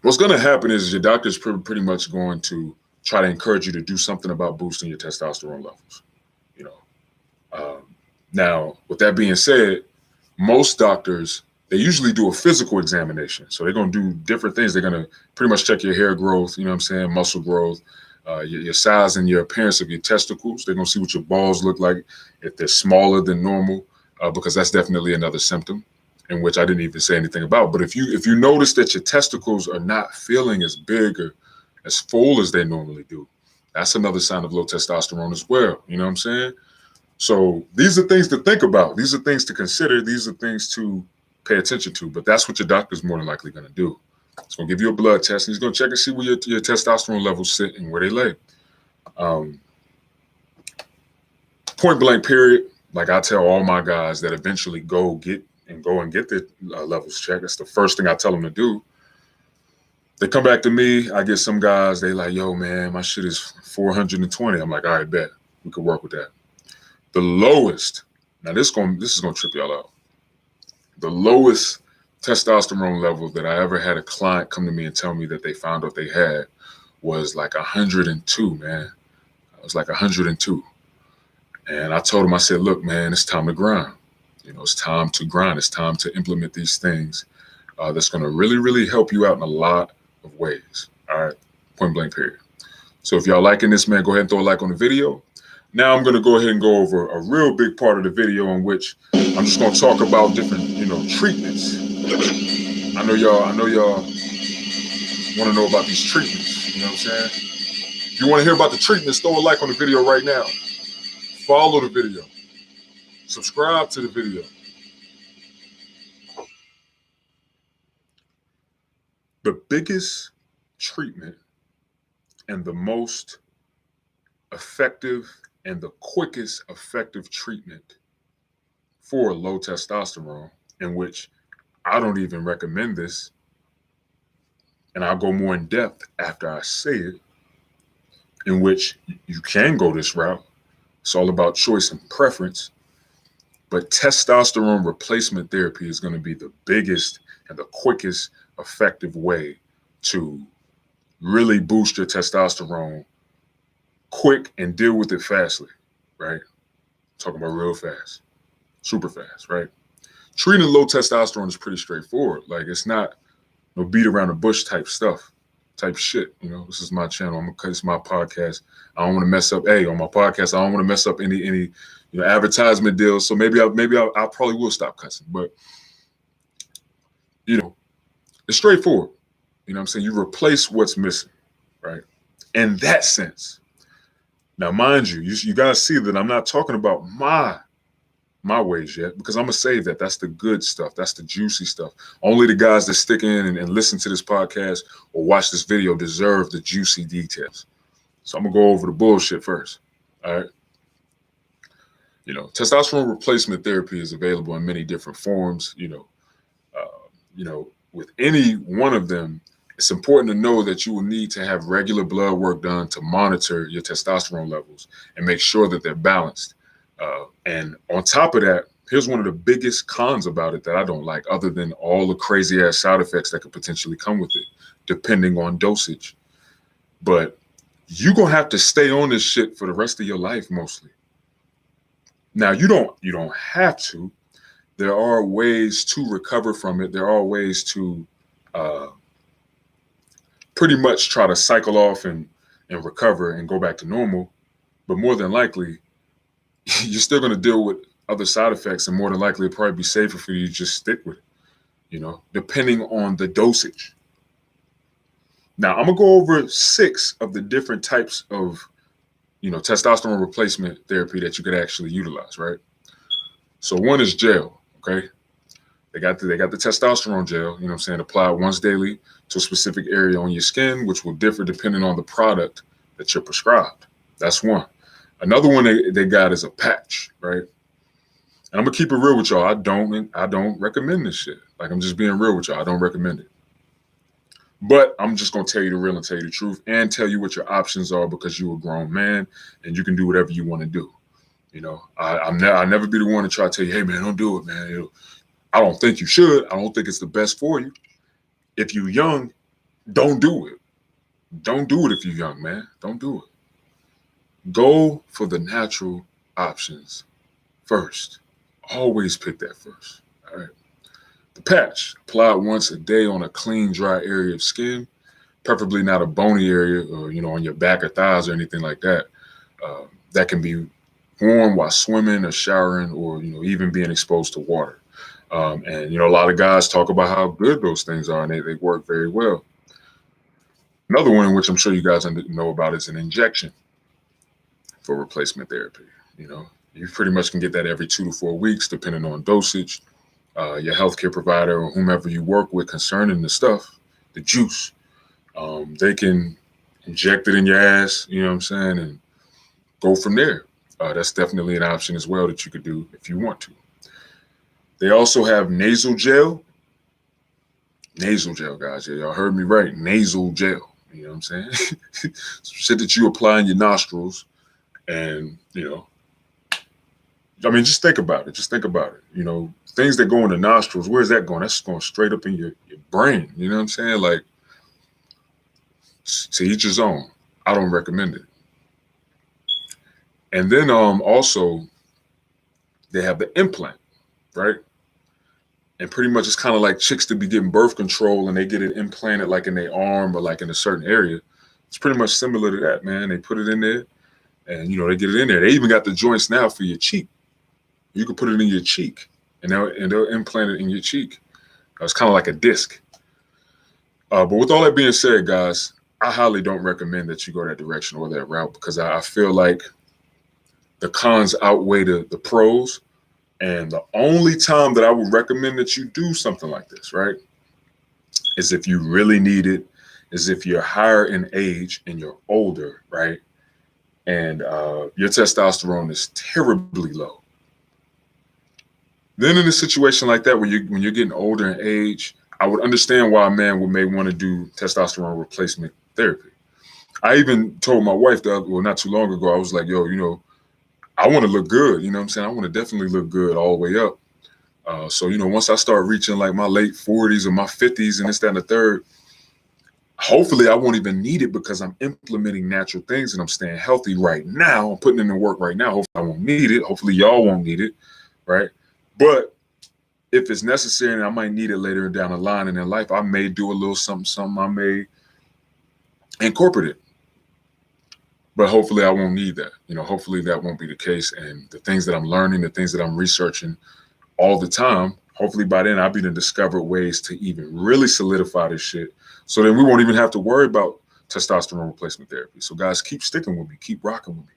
S1: What's going to happen is your doctor's pretty much going to try to encourage you to do something about boosting your testosterone levels. Now, with that being said, most doctors, they usually do a physical examination. So they're going to do different things. They're going to pretty much check your hair growth, muscle growth, your size and your appearance of your testicles. They're going to see what your balls look like, if they're smaller than normal, because that's definitely another symptom in which I didn't even say anything about. But if you notice that your testicles are not feeling as big or as full as they normally do, that's another sign of low testosterone as well. You know what I'm saying? So these are things to think about. These are things to consider. These are things to pay attention to. But that's what your doctor's more than likely going to do. He's going to give you a blood test, and he's going to check and see where your testosterone levels sit and where they lay. Point blank period. Like I tell all my guys that eventually go and get their levels checked. That's the first thing I tell them to do. They come back to me. I get some guys, they like, yo, man, my shit is 420. I'm like, all right, bet. We could work with that. The lowest, now this is going to trip y'all out. The lowest testosterone level that I ever had a client come to me and tell me that they found out they had was like 102, man. It was like 102. And I told him, I said, look, man, it's time to grind. It's time to grind. It's time to implement these things that's going to really, really help you out in a lot of ways. All right. Point blank period. So if y'all liking this, man, go ahead and throw a like on the video. Now I'm going to go ahead and go over a real big part of the video in which I'm just going to talk about different, treatments. I know y'all want to know about these treatments. You know what I'm saying? If you want to hear about the treatments, throw a like on the video right now. Follow the video. Subscribe to the video. The biggest treatment and the most effective and the quickest effective treatment for low testosterone, in which I don't even recommend this, and I'll go more in depth after I say it, in which you can go this route. It's all about choice and preference. But testosterone replacement therapy is going to be the biggest and the quickest effective way to really boost your testosterone quick and deal with it fastly, right? Talking about real fast, super fast, right? Treating low testosterone is pretty straightforward. Like, it's not no beat around the bush type shit. This is my channel. It's my podcast. I don't want to mess up. On my podcast, I don't want to mess up any advertisement deals. So maybe I probably will stop cussing. But it's straightforward. You know what I'm saying? You replace what's missing, right? In that sense. Now, mind you, you guys see that I'm not talking about my ways yet, because I'm going to save that. That's the good stuff. That's the juicy stuff. Only the guys that stick in and listen to this podcast or watch this video deserve the juicy details. So I'm going to go over the bullshit first. All right. Testosterone replacement therapy is available in many different forms. With any one of them, it's important to know that you will need to have regular blood work done to monitor your testosterone levels and make sure that they're balanced. And on top of that, here's one of the biggest cons about it that I don't like, other than all the crazy ass side effects that could potentially come with it, depending on dosage. But you're going to have to stay on this shit for the rest of your life, mostly. Now, you don't have to. There are ways to recover from it. There are ways to pretty much try to cycle off and recover and go back to normal. But more than likely, you're still going to deal with other side effects, and more than likely, it'll probably be safer for you to just stick with it, depending on the dosage. Now, I'm going to go over 6 of the different types of, testosterone replacement therapy that you could actually utilize, right? So one is gel, okay? They got the testosterone gel, applied once daily to a specific area on your skin, which will differ depending on the product that you're prescribed. That's one. Another one they got is a patch, right? And I'm gonna keep it real with y'all. I don't recommend this shit. Like, I'm just being real with y'all. I don't recommend it. But I'm just gonna tell you the real and tell you the truth and tell you what your options are, because you're a grown man and you can do whatever you want to do. I'll never be the one to try to tell you, hey man, don't do it, man. I don't think you should. I don't think it's the best for you. If you're young, don't do it. Don't do it if you're young, man. Don't do it. Go for the natural options first. Always pick that first. All right. The patch, apply it once a day on a clean, dry area of skin, preferably not a bony area or, on your back or thighs or anything like that. That can be worn while swimming or showering or, even being exposed to water. And a lot of guys talk about how good those things are, and they work very well. Another one, which I'm sure you guys know about, is an injection for replacement therapy. You pretty much can get that every 2 to 4 weeks, depending on dosage. Your healthcare provider or whomever you work with concerning the stuff, the juice, they can inject it in your ass, and go from there. That's definitely an option as well that you could do if you want to. They also have nasal gel. Nasal gel, guys. Yeah, y'all heard me right. Nasal gel. You know what I'm saying? Shit that you apply in your nostrils. And, just think about it. Just think about it. Things that go in the nostrils, where's that going? That's going straight up in your brain. You know what I'm saying? Like, to each his own. I don't recommend it. And then also, they have the implant, right? And pretty much it's kind of like chicks to be getting birth control and they get it implanted like in their arm or like in a certain area. It's pretty much similar to that, man. They put it in there and, they get it in there. They even got the joints now for your cheek. You can put it in your cheek and they'll implant it in your cheek. It's kind of like a disc. But with all that being said, guys, I highly don't recommend that you go that direction or that route, because I feel like the cons outweigh the pros. And the only time that I would recommend that you do something like this, right, is if you really need it, is if you're higher in age and you're older, right, and your testosterone is terribly low. Then in a situation like that, when you're getting older in age, I would understand why a man may want to do testosterone replacement therapy. I even told my wife not too long ago, I was like, yo, I want to look good. You know what I'm saying? I want to definitely look good all the way up. So, once I start reaching like my late 40s or my 50s and this, that, and the third, hopefully I won't even need it, because I'm implementing natural things and I'm staying healthy right now. I'm putting in the work right now. Hopefully I won't need it. Hopefully y'all won't need it, right? But if it's necessary and I might need it later down the line and in life, I may do a little something. I may incorporate it. But hopefully I won't need that. Hopefully that won't be the case. And the things that I'm learning, the things that I'm researching all the time, hopefully by then I'll be to discover ways to even really solidify this shit. So then we won't even have to worry about testosterone replacement therapy. So guys, keep sticking with me, keep rocking with me.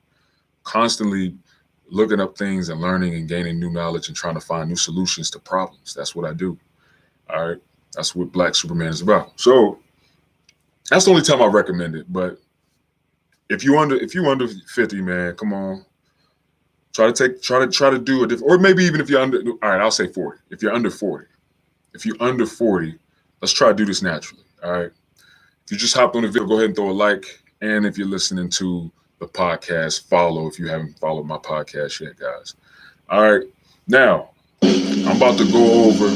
S1: Constantly looking up things and learning and gaining new knowledge and trying to find new solutions to problems. That's what I do. All right. That's what Black Superman is about. So that's the only time I recommend it. But if you under 50, man, come on. Try to do a different, or maybe even if you're under, all right, I'll say 40. If you're under 40, let's try to do this naturally. All right. If you just hopped on the video, go ahead and throw a like. And if you're listening to the podcast, follow if you haven't followed my podcast yet, guys. All right. Now, I'm about to go over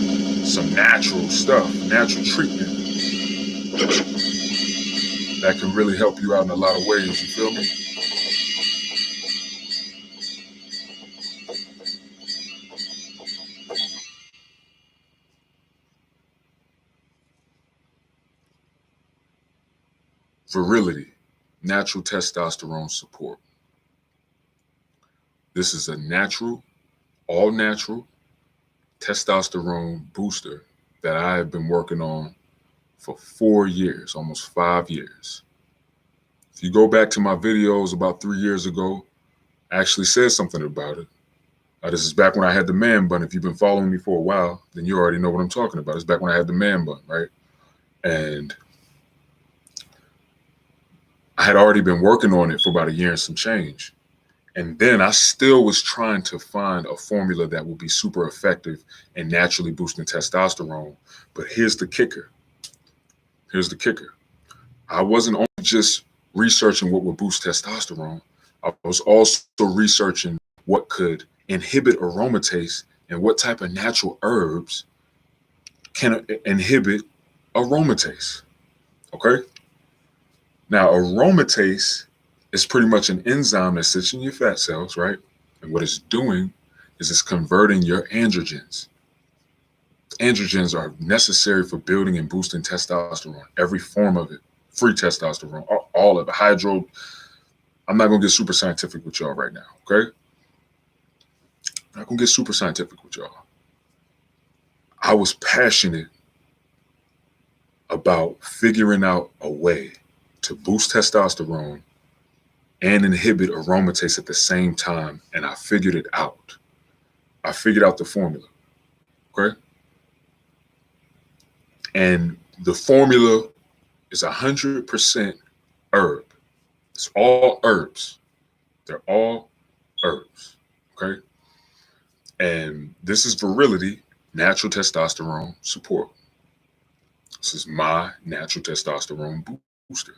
S1: some natural stuff, natural treatment that can really help you out in a lot of ways. You feel me? Virility, natural testosterone support. This is a natural, all natural testosterone booster that I have been working on for 4 years, almost 5 years. If you go back to my videos about 3 years ago, I actually said something about it. This is back when I had the man bun. If you've been following me for a while, then you already know what I'm talking about. It's back when I had the man bun, right? And I had already been working on it for about a year and some change. And then I still was trying to find a formula that would be super effective and naturally boosting testosterone. But here's the kicker. I wasn't only just researching what would boost testosterone. I was also researching what could inhibit aromatase and what type of natural herbs can inhibit aromatase. Okay? Now, aromatase is pretty much an enzyme that sits in your fat cells, right? And what it's doing is it's converting your androgens. Androgens are necessary for building and boosting testosterone, every form of it, free testosterone, all of it, hydro. I'm not going to get super scientific with y'all right now, okay? I'm not going to get super scientific with y'all. I was passionate about figuring out a way to boost testosterone and inhibit aromatase at the same time, and I figured it out. I figured out the formula, okay? And the formula is 100% herb. It's all herbs. They're all herbs, okay? And this is Virility Natural Testosterone Support. This is my natural testosterone booster.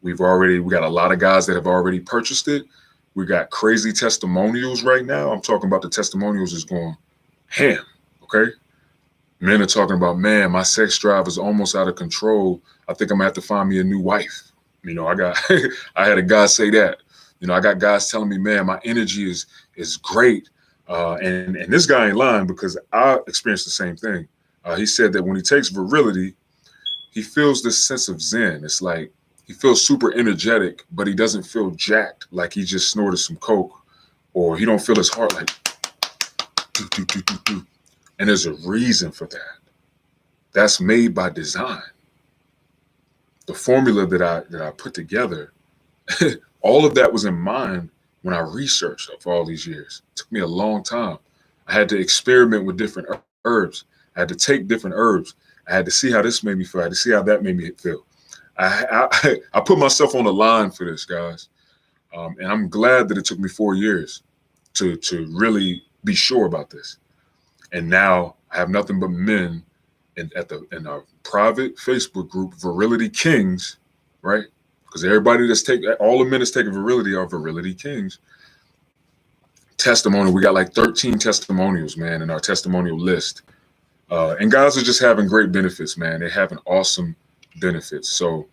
S1: We got a lot of guys that have already purchased it. We got crazy testimonials right now. I'm talking about the testimonials is going ham, okay? Men are talking about, man, my sex drive is almost out of control. I think I'm gonna have to find me a new wife. You know, I had a guy say that. You know, I got guys telling me, man, my energy is great. And this guy ain't lying because I experienced the same thing. He said that when he takes Virility, he feels this sense of zen. It's like he feels super energetic, but he doesn't feel jacked like he just snorted some coke, or he don't feel his heart like do, do, do, do, do. And there's a reason for that. That's made by design. The formula that I put together, all of that was in mind when I researched for all these years. It took me a long time. I had to experiment with different herbs. I had to take different herbs. I had to see how this made me feel. I had to see how that made me feel. I put myself on the line for this, guys. And I'm glad that it took me 4 years to really be sure about this. And now I have nothing but men in our private Facebook group, Virility Kings, right? Because everybody all the men that's taking Virility are Virility Kings. Testimony, we got like 13 testimonials, man, in our testimonial list. And guys are just having great benefits, man. They're having awesome benefits. So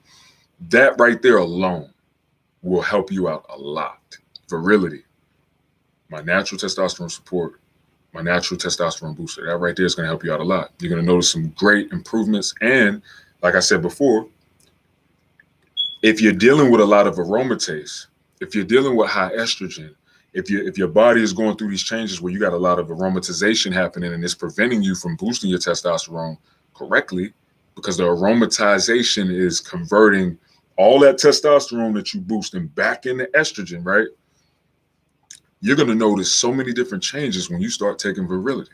S1: that right there alone will help you out a lot. Virility, my natural testosterone support, my natural testosterone booster. That right there is going to help you out a lot. You're going to notice some great improvements. And like I said before, if you're dealing with a lot of aromatase, if you're dealing with high estrogen, if your body is going through these changes where you got a lot of aromatization happening and it's preventing you from boosting your testosterone correctly, because the aromatization is converting all that testosterone that you boosting back into estrogen, right? You're going to notice so many different changes when you start taking Virility.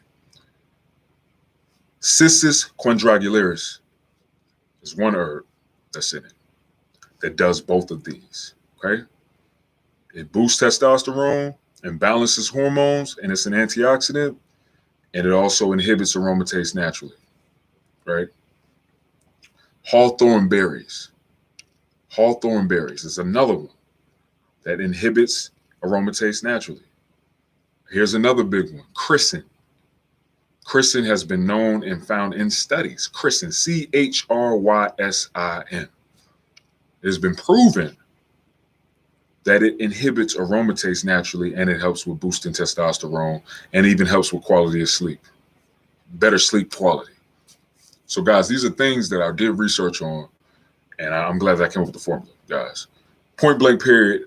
S1: Cissus quadrangularis is one herb that's in it that does both of these, okay? It boosts testosterone and balances hormones, and it's an antioxidant, and it also inhibits aromatase naturally, right? Hawthorn berries. Hawthorn berries is another one that inhibits aromatase naturally. Here's another big one, chrysin. Chrysin has been known and found in studies. Chrysin, Chrysin. It has been proven that it inhibits aromatase naturally, and it helps with boosting testosterone and even helps with quality of sleep, better sleep quality. So guys, these are things that I did research on, And I'm glad that I came up with the formula, guys. Point blank period,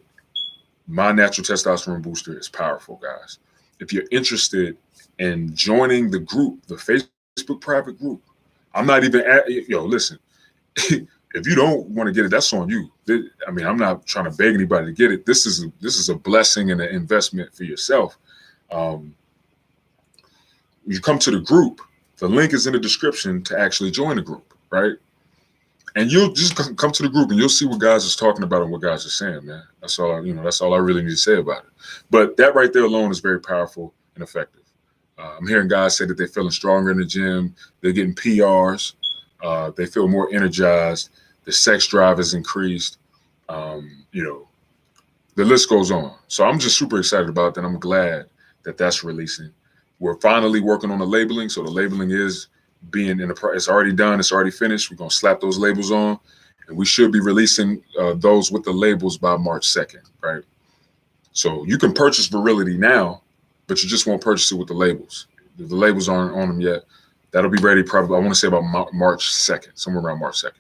S1: my natural testosterone booster is powerful, guys. If you're interested in joining the group, the Facebook private group, I'm not even listen, if you don't want to get it, that's on you. I mean, I'm not trying to beg anybody to get it. This is a blessing and an investment for yourself. Um, you come to the group, the link is in the description to actually join the group, right? And you'll just come to the group and you'll see what guys is talking about and what guys are saying, man. That's all that's all I really need to say about it. But that right there alone is very powerful and effective. I'm hearing guys say that they're feeling stronger in the gym. They're getting PRs. They feel more energized. The sex drive is increased. The list goes on. So I'm just super excited about that. I'm glad that that's releasing. We're finally working on the labeling. So the labeling is being it's already done. It's already finished. We're going to slap those labels on. And we should be releasing those with the labels by March 2nd, right? So you can purchase Virility now, but you just won't purchase it with the labels. The labels aren't on them yet. That'll be ready probably, I want to say about March 2nd, somewhere around March 2nd.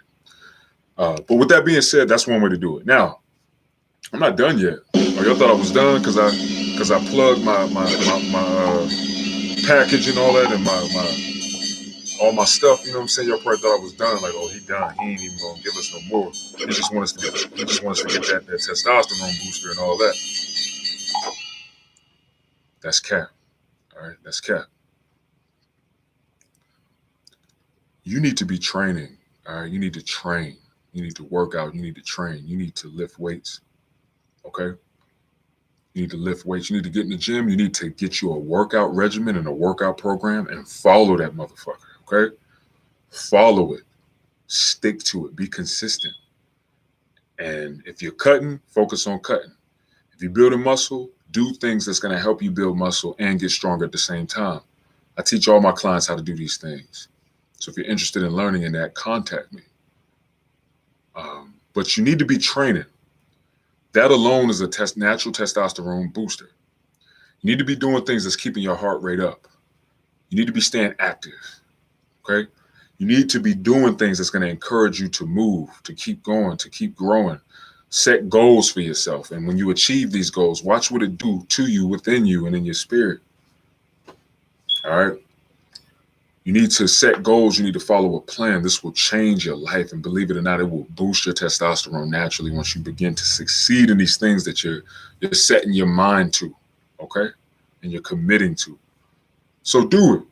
S1: But with that being said, that's one way to do it. Now, I'm not done yet. Oh, y'all thought I was done because I plugged my package and all that and all my stuff. You know what I'm saying? Y'all probably thought I was done. Like, oh, he done. He ain't even gonna give us no more. He just wants us to get that testosterone booster and all that. That's cap. All right, that's cap. You need to be training. All right, you need to train. You need to work out. You need to train. You need to lift weights. Okay? You need to lift weights. You need to get in the gym. You need to get you a workout regimen and a workout program and follow that motherfucker. Okay? Follow it. Stick to it. Be consistent. And if you're cutting, focus on cutting. If you're building muscle, do things that's going to help you build muscle and get stronger at the same time. I teach all my clients how to do these things. So if you're interested in learning in that, contact me. But you need to be training. That alone is a natural testosterone booster. You need to be doing things that's keeping your heart rate up. You need to be staying active, okay? You need to be doing things that's going to encourage you to move, to keep going, to keep growing. Set goals for yourself. And when you achieve these goals, watch what it do to you, within you, and in your spirit. All right? You need to set goals. You need to follow a plan. This will change your life. And believe it or not, it will boost your testosterone naturally once you begin to succeed in these things that you're setting your mind to, okay? And you're committing to. So do it,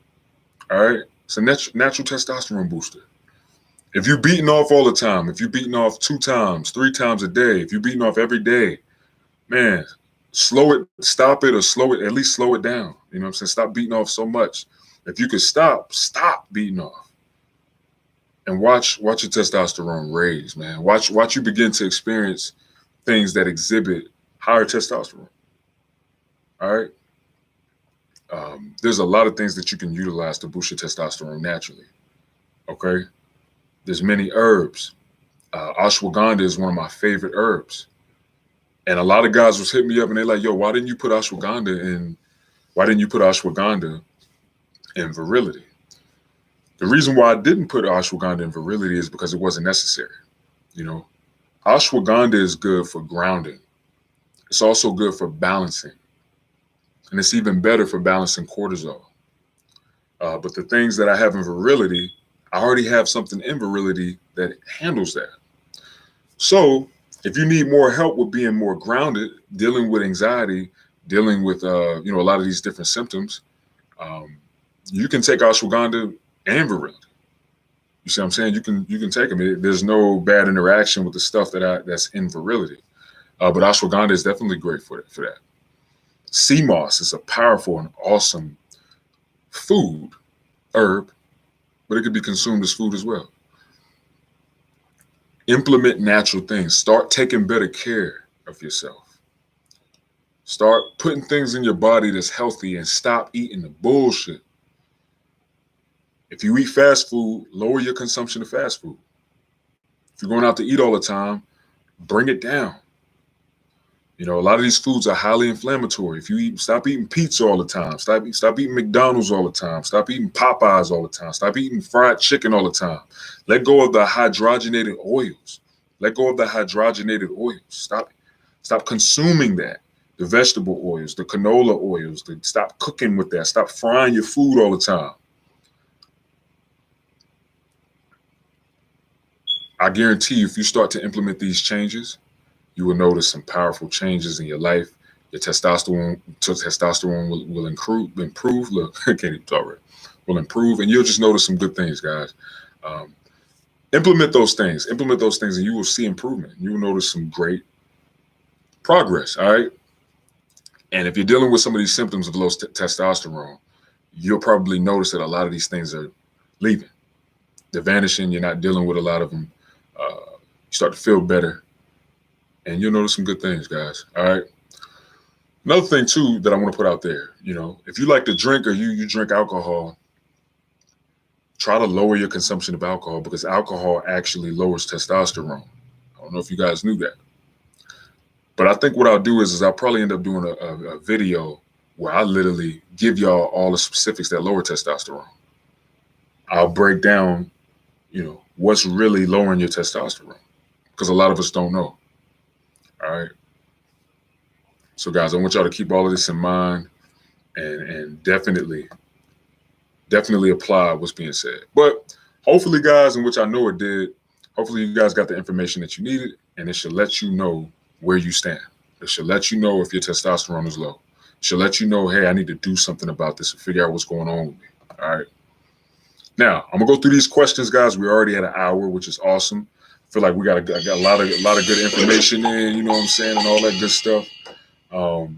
S1: all right? It's a natural testosterone booster. If you're beating off all the time, if you're beating off 2 times, 3 times a day, if you're beating off every day, man, slow it, stop it, or slow it, at least slow it down. You know what I'm saying? Stop beating off so much. If you could stop beating off and watch your testosterone raise, man. Watch you begin to experience things that exhibit higher testosterone. All right. There's a lot of things that you can utilize to boost your testosterone naturally. Okay. There's many herbs. Ashwagandha is one of my favorite herbs. And a lot of guys was hitting me up and they're like, yo, why didn't you put ashwagandha in Virility? The reason why I didn't put ashwagandha in Virility is because it wasn't necessary. You know, ashwagandha is good for grounding. It's also good for balancing. And it's even better for balancing cortisol. But the things that I have in Virility, I already have something in Virility that handles that. So if you need more help with being more grounded, dealing with anxiety, dealing with a lot of these different symptoms, you can take ashwagandha and Virility. You see what I'm saying? You can take them. There's no bad interaction with the stuff that's in Virility. But ashwagandha is definitely great for that. Sea moss is a powerful and awesome herb, but it could be consumed as food as well. Implement natural things. Start taking better care of yourself. Start putting things in your body that's healthy and stop eating the bullshit. If you eat fast food, lower your consumption of fast food. If you're going out to eat all the time, bring it down. You know, a lot of these foods are highly inflammatory. If you stop eating pizza all the time, stop eating McDonald's all the time, stop eating Popeyes all the time, stop eating fried chicken all the time. Let go of the hydrogenated oils. Let go of the hydrogenated oils. Stop consuming that. The vegetable oils, the canola oils. Stop cooking with that. Stop frying your food all the time. I guarantee you, if you start to implement these changes, you will notice some powerful changes in your life. Your testosterone will improve. Look, I can't even talk right. Will improve, and you'll just notice some good things, guys. Implement those things, and you will see improvement. You will notice some great progress. All right. And if you're dealing with some of these symptoms of low testosterone, you'll probably notice that a lot of these things are leaving. They're vanishing. You're not dealing with a lot of them. You start to feel better, and you'll notice some good things, guys. All right. Another thing too that I want to put out there, if you like to drink or you drink alcohol, try to lower your consumption of alcohol, because alcohol actually lowers testosterone. I don't know if you guys knew that. But I think what I'll do is I'll probably end up doing a video where I literally give y'all all the specifics that lower testosterone. I'll break down, what's really lowering your testosterone, because a lot of us don't know. All right. So guys, I want y'all to keep all of this in mind and definitely apply what's being said. But hopefully, guys, in which I know it did, hopefully you guys got the information that you needed, and it should let you know where you stand. It should let you know if your testosterone is low. It should let you know, hey, I need to do something about this and figure out what's going on with me. All right. Now, I'm gonna go through these questions, guys. We already had an hour, which is awesome. I feel like we got a lot of good information in, you know what I'm saying, and all that good stuff.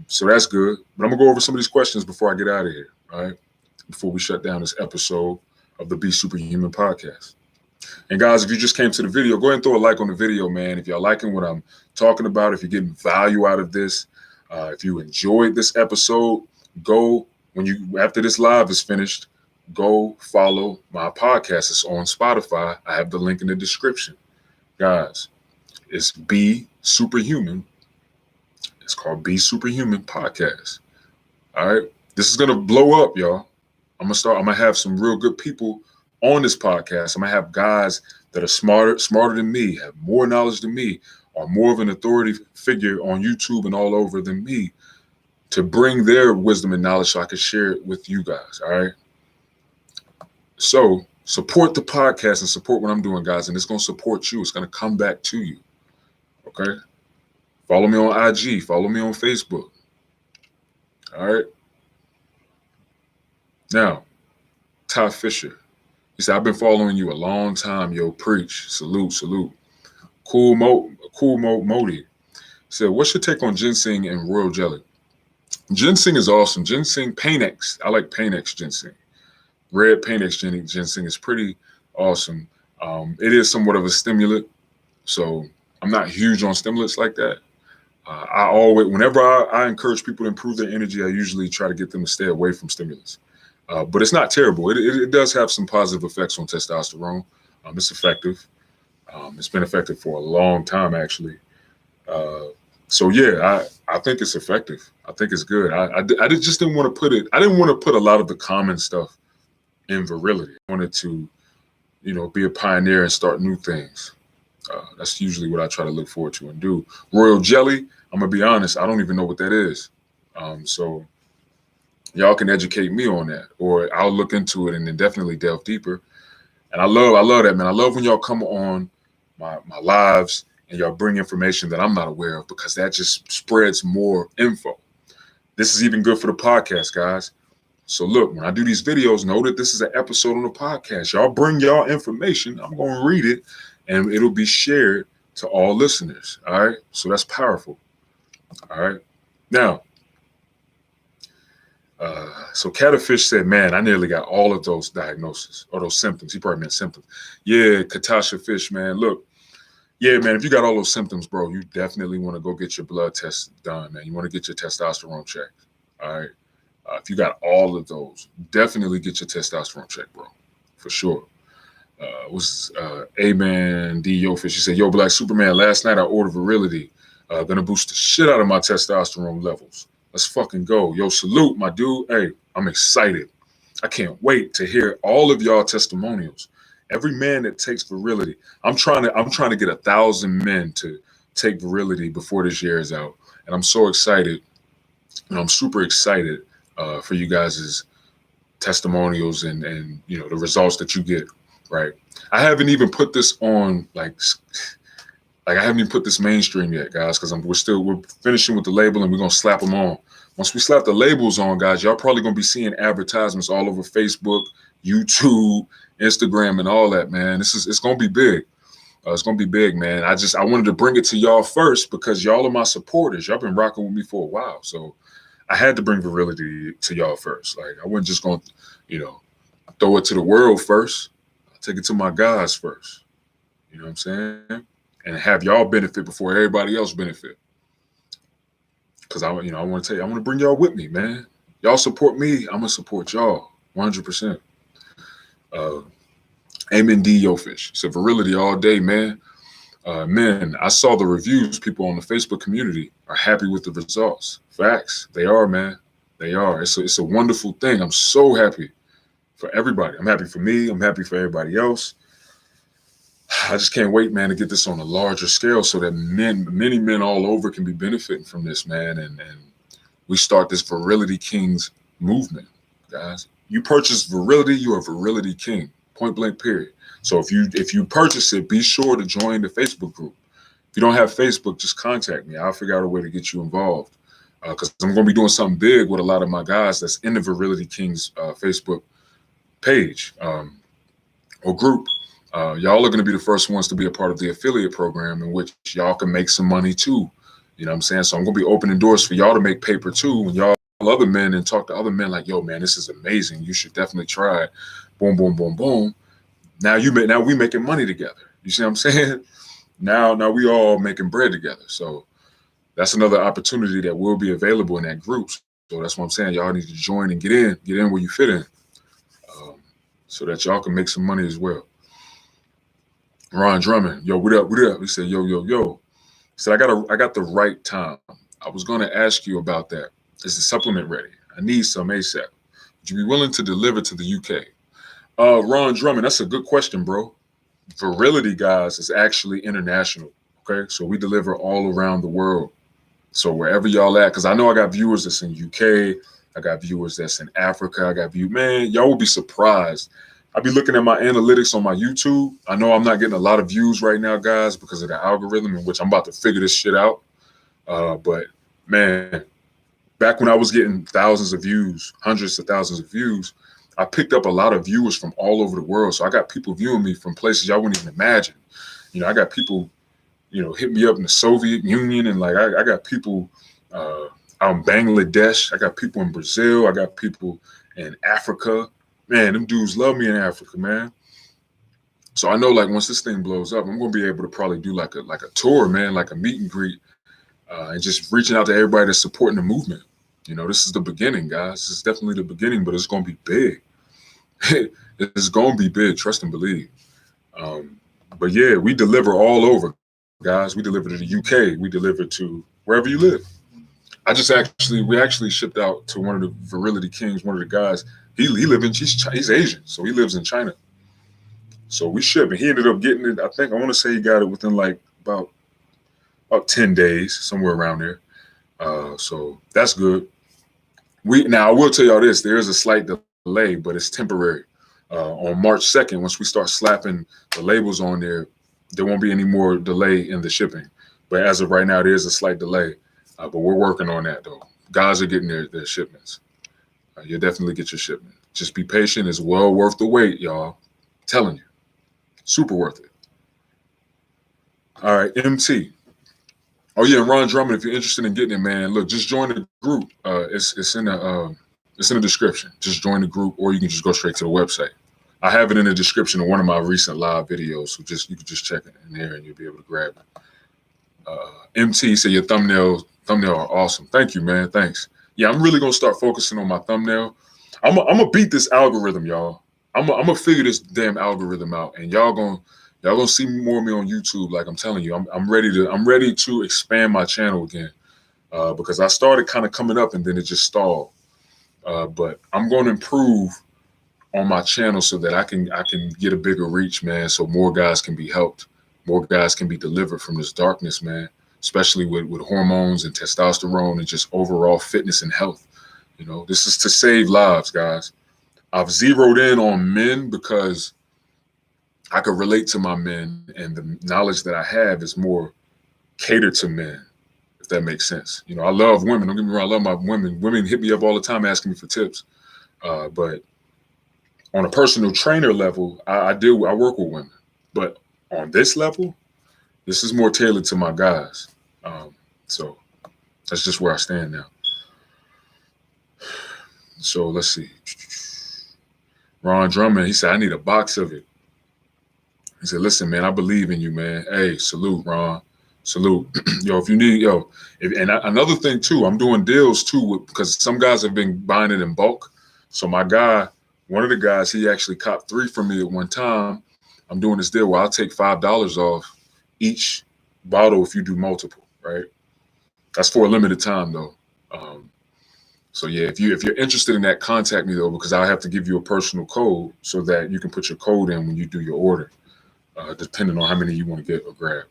S1: So that's good. But I'm gonna go over some of these questions before I get out of here. All right. Before we shut down this episode of the Be Superhuman Podcast. And guys, if you just came to the video, go ahead and throw a like on the video, man. If y'all liking what I'm talking about, if you're getting value out of this, if you enjoyed this episode, after this live is finished, go follow my podcast. It's on Spotify. I have the link in the description. Guys, it's Be Superhuman. It's called Be Superhuman Podcast. All right. This is going to blow up, y'all. I'm going to have some real good people on this podcast. I'm going to have guys that are smarter than me, have more knowledge than me, are more of an authority figure on YouTube and all over than me, to bring their wisdom and knowledge so I can share it with you guys. All right. So support the podcast and support what I'm doing, guys. And it's going to support you. It's going to come back to you. Okay. Follow me on IG. Follow me on Facebook. All right. Now, Ty Fisher. He said, I've been following you a long time. Yo, preach. Salute. Cool Modi. He said, what's your take on ginseng and royal jelly? Ginseng is awesome. Ginseng, Painex. I like Painex ginseng. Red Painex ginseng is pretty awesome. It is somewhat of a stimulant. So I'm not huge on stimulants like that. Whenever I encourage people to improve their energy, I usually try to get them to stay away from stimulants. But it's not terrible. It does have some positive effects on testosterone. It's effective. It's been effective for a long time, actually. So yeah, I think it's effective. I think it's good. I just didn't want to put it. I didn't want to put a lot of the common stuff in virility. I wanted to, be a pioneer and start new things. That's usually what I try to look forward to and do. Royal jelly, I'm gonna be honest, I don't even know what that is. So y'all can educate me on that, or I'll look into it and then definitely delve deeper. And I love that, man. I love when y'all come on my lives and y'all bring information that I'm not aware of, because that just spreads more info. This is even good for the podcast, guys. So look, when I do these videos, know that this is an episode on the podcast. Y'all bring y'all information. I'm going to read it, and it'll be shared to all listeners. All right. So that's powerful. All right. Now, so Catfish said, man, I nearly got all of those diagnoses or those symptoms. He probably meant symptoms. Yeah, Katasha Fish, man. Look, yeah, man, if you got all those symptoms, bro, you definitely want to go get your blood test done, man. You want to get your testosterone checked. All right. If you got all of those, definitely get your testosterone checked, bro, for sure. A-Man D. Yo Fish. He said, yo, Black Superman, last night I ordered virility. Gonna boost the shit out of my testosterone levels. Let's fucking go. Yo, salute, my dude. Hey, I'm excited. I can't wait to hear all of y'all testimonials Every man that takes virility, I'm trying to get 1,000 men to take virility before this year is out, and I'm so excited, and I'm super excited for you guys' testimonials and the results that you get. Right, I haven't even put this on like I haven't even put this mainstream yet, guys, because we're finishing with the label and we're gonna slap them on. Once we slap the labels on, guys, y'all probably gonna be seeing advertisements all over Facebook, YouTube, Instagram, and all that, man. It's gonna be big. It's gonna be big, man. I wanted to bring it to y'all first because y'all are my supporters. Y'all been rocking with me for a while, so I had to bring virility to y'all first. Like I wasn't just gonna, throw it to the world first. I take it to my guys first. You know what I'm saying? And have y'all benefit before everybody else benefit. Because I want to tell you, I want to bring y'all with me, man. Y'all support me, I'm gonna support y'all 100%. Amen D Yo Fish. It's a virility all day, man. Men, I saw the reviews. People on the Facebook community are happy with the results. Facts. They are, man. They are. It's a wonderful thing. I'm so happy for everybody. I'm happy for me. I'm happy for everybody else. I just can't wait, man, to get this on a larger scale so that many men all over can be benefiting from this, man. And we start this Virility Kings movement, guys. You purchase virility, you're a virility king. Point blank, period. So if you purchase it, be sure to join the Facebook group. If you don't have Facebook, just contact me. I'll figure out a way to get you involved. Because I'm going to be doing something big with a lot of my guys that's in the Virility Kings Facebook page or group. Y'all are going to be the first ones to be a part of the affiliate program in which y'all can make some money too. You know what I'm saying? So I'm going to be opening doors for y'all to make paper too. When y'all other men and talk to other men like, yo, man, this is amazing. You should definitely try it. Boom, boom, boom, boom. Now we making money together. You see what I'm saying? Now we all making bread together. So that's another opportunity that will be available in that group. So that's what I'm saying. Y'all need to join and get in where you fit in, so that y'all can make some money as well. Ron Drummond, yo, what up? What up? He said, yo. He said, I got the right time. I was going to ask you about that. Is the supplement ready? I need some ASAP. Would you be willing to deliver to the UK? Ron Drummond, that's a good question, bro. Virility, guys, is actually international. Okay, so we deliver all around the world. So wherever y'all at, because I know I got viewers that's in UK, I got viewers that's in Africa, man, y'all will be surprised. I'll be looking at my analytics on my YouTube. I know I'm not getting a lot of views right now, guys, because of the algorithm in which I'm about to figure this shit out. But man, back when I was getting thousands of views, hundreds of thousands of views, I picked up a lot of viewers from all over the world. So I got people viewing me from places y'all wouldn't even imagine. I got people, hit me up in the Soviet Union, and like I got people out in Bangladesh. I got people in Brazil. I got people in Africa. Man, them dudes love me in Africa, man. So I know, like, once this thing blows up, I'm gonna be able to probably do like a tour, man, like a meet and greet, and just reaching out to everybody that's supporting the movement. This is the beginning, guys. This is definitely the beginning, but it's gonna be big. It's gonna be big, trust and believe. But yeah, we deliver all over, guys. We deliver to the UK. We deliver to wherever you live. We actually shipped out to one of the Virility Kings, one of the guys. He's Asian, so he lives in China. So we ship, and he ended up getting it. I want to say he got it within like about 10 days, somewhere around there. So that's good. Now I will tell y'all this: there is a slight delay, but it's temporary. On March 2nd, once we start slapping the labels on there won't be any more delay in the shipping. But as of right now, there is a slight delay. But we're working on that though. Guys are getting their shipments. You'll definitely get your shipment. Just be patient. It's well worth the wait, y'all. I'm telling you. Super worth it. All right, MT. Oh yeah, Ron Drummond, if you're interested in getting it, man, look, just join the group. It's in the description. Just join the group, or you can just go straight to the website. I have it in the description of one of my recent live videos, so you can just check it in there and you'll be able to grab it. MT said your thumbnail are awesome. Thank you, man. Thanks. Yeah, I'm really gonna start focusing on my thumbnail. I'm gonna beat this algorithm, y'all. I'm gonna figure this damn algorithm out, and y'all gonna see more of me on YouTube. Like I'm telling you, I'm ready to expand my channel again, because I started kind of coming up and then it just stalled. But I'm gonna improve on my channel so that I can get a bigger reach, man, so more guys can be helped, more guys can be delivered from this darkness, man, especially with hormones and testosterone and just overall fitness and health. You know, this is to save lives, guys. I've zeroed in on men because I could relate to my men, and the knowledge that I have is more catered to men, if that makes sense. You know, I love women. Don't get me wrong, I love my women. Women hit me up all the time asking me for tips. But on a personal trainer level, I work with women. But on this level, this is more tailored to my guys. So that's just where I stand now. So let's see. Ron Drummond, he said, I need a box of it. He said, listen, man, I believe in you, man. Hey, salute, Ron. Salute. Yo, if you need, another thing too, I'm doing deals too, because some guys have been buying it in bulk. So my guy, one of the guys, he actually copped 3 from me at one time. I'm doing this deal where I'll take $5 off each bottle if you do multiple, right? That's for a limited time though. So yeah, if you're interested in that, contact me though, because I'll have to give you a personal code so that you can put your code in when you do your order, depending on how many you want to get or grab.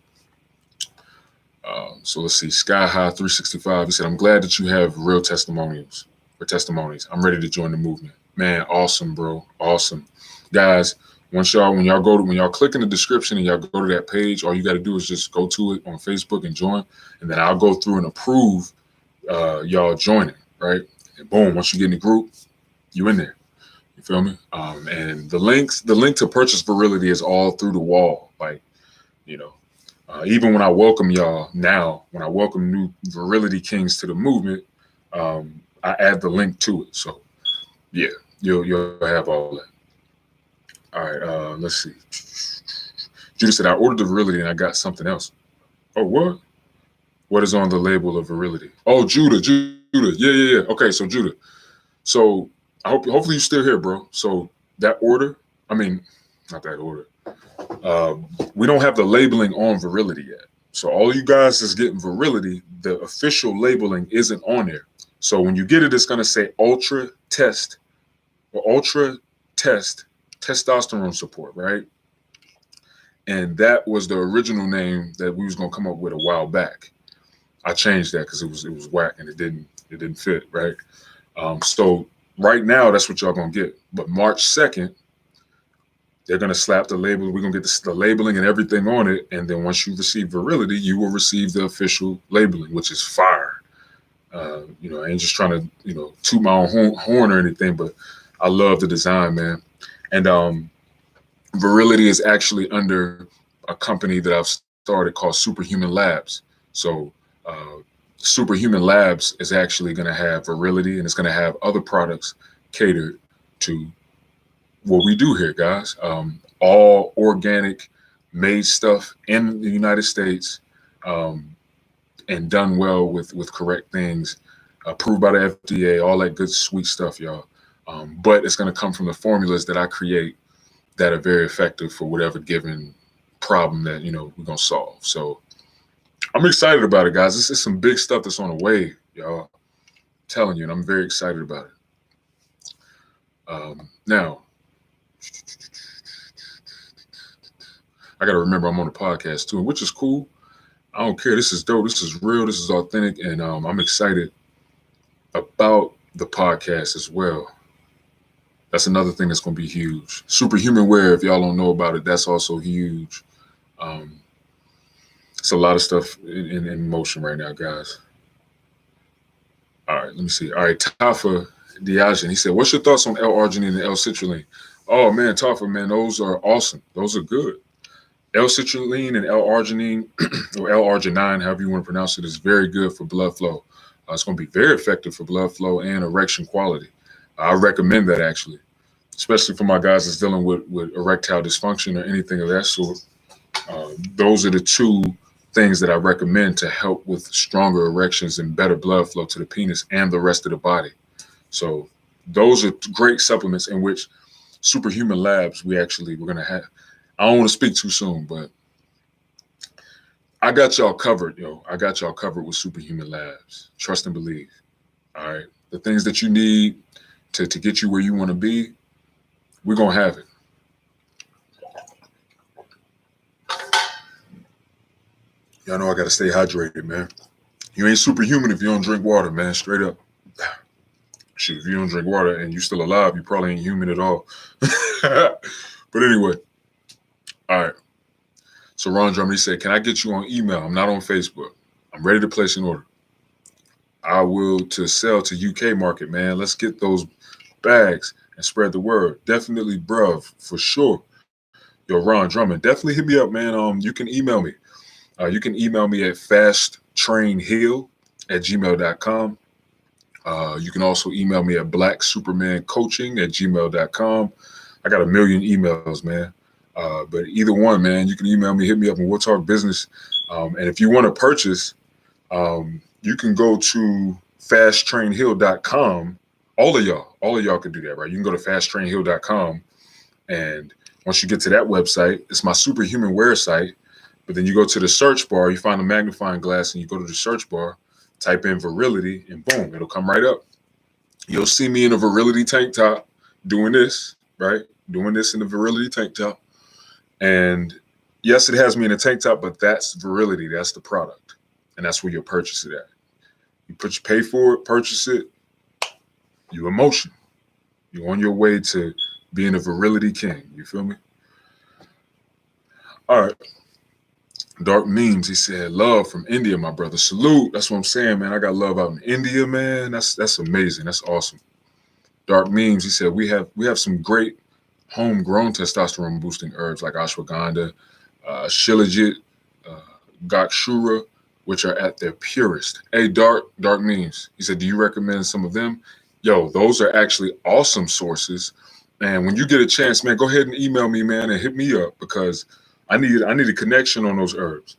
S1: So let's see, Sky High 365. He said, I'm glad that you have real testimonials or testimonies. I'm ready to join the movement. Man, awesome, bro. Awesome. Guys, when y'all click in the description and y'all go to that page, all you got to do is just go to it on Facebook and join. And then I'll go through and approve y'all joining, right? And boom, once you get in the group, you in there. You feel me? And the link to purchase Virility is all through the wall. Like, you know, even when I welcome y'all now, when I welcome new Virility Kings to the movement, I add the link to it. So yeah, you'll have all that. All right, let's see. Judah said, I ordered the Virility and I got something else. Oh, what? What is on the label of Virility? Oh, Judah. Yeah. Okay, so Judah. So hopefully you're still here, bro. So that order, not that order. We don't have the labeling on Virility yet. So all you guys that's getting Virility, the official labeling isn't on there. So when you get it, it's going to say Ultra Test Testosterone Support, right? And that was the original name that we was going to come up with a while back. I changed that because it was whack and it didn't fit, right? So right now, that's what y'all going to get. But March 2nd, they're going to slap the label. We're going to get the labeling and everything on it. And then once you receive Virility, you will receive the official labeling, which is fire. I ain't just trying to, toot my own horn or anything, but I love the design, man. And Virility is actually under a company that I've started called Superhuman Labs. So Superhuman Labs is actually going to have Virility, and it's going to have other products catered to what we do here, guys. All organic made stuff in the United States, and done well with correct things, approved by the FDA, all that good sweet stuff, y'all. But it's going to come from the formulas that I create that are very effective for whatever given problem that we're going to solve. So I'm excited about it, guys. This is some big stuff that's on the way, y'all. I'm telling you, and I'm very excited about it. Now, I got to remember I'm on a podcast too, which is cool. I don't care. This is dope. This is real. This is authentic. And I'm excited about the podcast as well. That's another thing that's going to be huge. Superhuman Wear, if y'all don't know about it, that's also huge. It's a lot of stuff in motion right now, guys. All right, let me see. All right, Tafa Diagen, he said, what's your thoughts on L-arginine and L-citrulline? Oh, man, Tafa, man, those are awesome. Those are good. L-citrulline and L-arginine, or L-arginine, however you want to pronounce it, is very good for blood flow. It's going to be very effective for blood flow and erection quality. I recommend that, actually, especially for my guys that's dealing with erectile dysfunction or anything of that sort. Those are the two things that I recommend to help with stronger erections and better blood flow to the penis and the rest of the body. So those are great supplements in which Superhuman Labs, we're going to have. I don't want to speak too soon, but I got y'all covered, yo. I got y'all covered with Superhuman Labs. Trust and believe. All right. The things that you need to get you where you want to be, We're going to have it. Y'all know I got to stay hydrated, man. You ain't superhuman if you don't drink water, man. Straight up. Shit, if you don't drink water and you still alive, you probably ain't human at all. But anyway, all right. So Ron Drummond, he said, can I get you on email? I'm not on Facebook. I'm ready to place an order. I will to sell to UK market, man. Let's get those bags and spread the word. Definitely, bruv, for sure. Yo, Ron Drummond, definitely hit me up, man. You can email me. You can email me at fasttrainheal@gmail.com. You can also email me at blacksupermancoaching@gmail.com. I got a million emails, man. But either one, man, you can email me, hit me up, and we'll talk business. And if you want to purchase, you can go to fasttrainheal.com. All of y'all can do that, right? You can go to fasttrainheal.com. And once you get to that website, it's my superhuman wear site. But then you go to the search bar, you find a magnifying glass, and you go to the search bar, type in virility, and boom, it'll come right up. You'll see me in a virility tank top doing this, right? Doing this in the virility tank top. And yes, it has me in a tank top, but that's virility. That's the product. And that's where you'll purchase it at. You pay for it, purchase it, you're in motion. You're on your way to being a virility king. You feel me? All right. Dark Memes, he said, love from India, my brother. Salute. That's what I'm saying, man. I got love out in India, man. That's amazing. That's awesome. Dark Memes, he said, we have some great homegrown testosterone boosting herbs like ashwagandha, shilajit, gakshura, which are at their purest. Hey, Dark Memes, he said, do you recommend some of them? Yo, those are actually awesome sources. And when you get a chance, man, go ahead and email me, man, and hit me up because I need a connection on those herbs.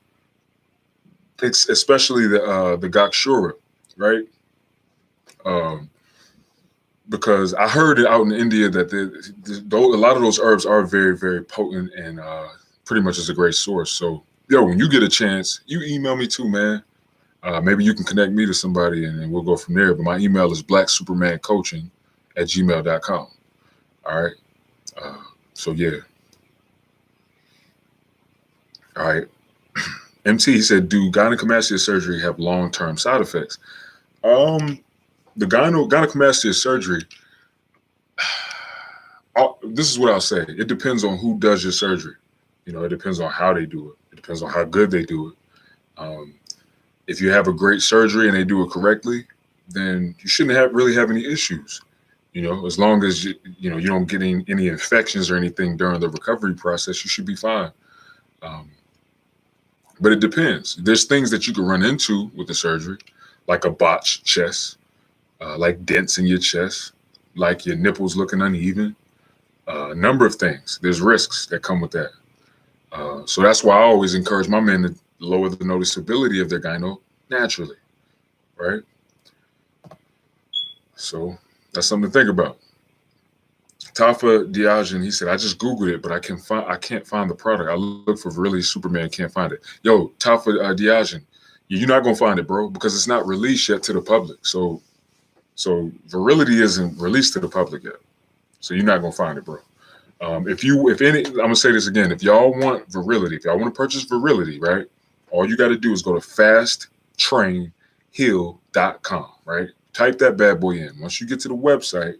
S1: It's especially the gakshura, right? Because I heard it out in India that a lot of those herbs are very, very potent and pretty much is a great source. So, yo, when you get a chance, you email me too, man. Maybe you can connect me to somebody and we'll go from there. But my email is blacksupermancoaching@gmail.com. All right. So, yeah. All right. MT, he said, do gynecomastia surgery have long-term side effects? The gynecomastia surgery, this is what I'll say. It depends on who does your surgery. You know, it depends on how they do it. It depends on how good they do it. If you have a great surgery and they do it correctly, then you shouldn't really have any issues. You know, as long as you don't get any infections or anything during the recovery process, you should be fine. But it depends. There's things that you can run into with the surgery, like a botched chest, like dents in your chest, like your nipples looking uneven, a number of things. There's risks that come with that. So that's why I always encourage my men to lower the noticeability of their gyno naturally, right? So that's something to think about. Tafa Diagen, he said, I just Googled it, but I can't find the product. I look for Virility Superman, can't find it. Yo, Tafa Diagen, you're not going to find it, bro, because it's not released yet to the public. So Virility isn't released to the public yet. So you're not going to find it, bro. I'm going to say this again. If y'all want Virility, if y'all want to purchase Virility, right, all you got to do is go to fasttrainheal.com, right? Type that bad boy in. Once you get to the website,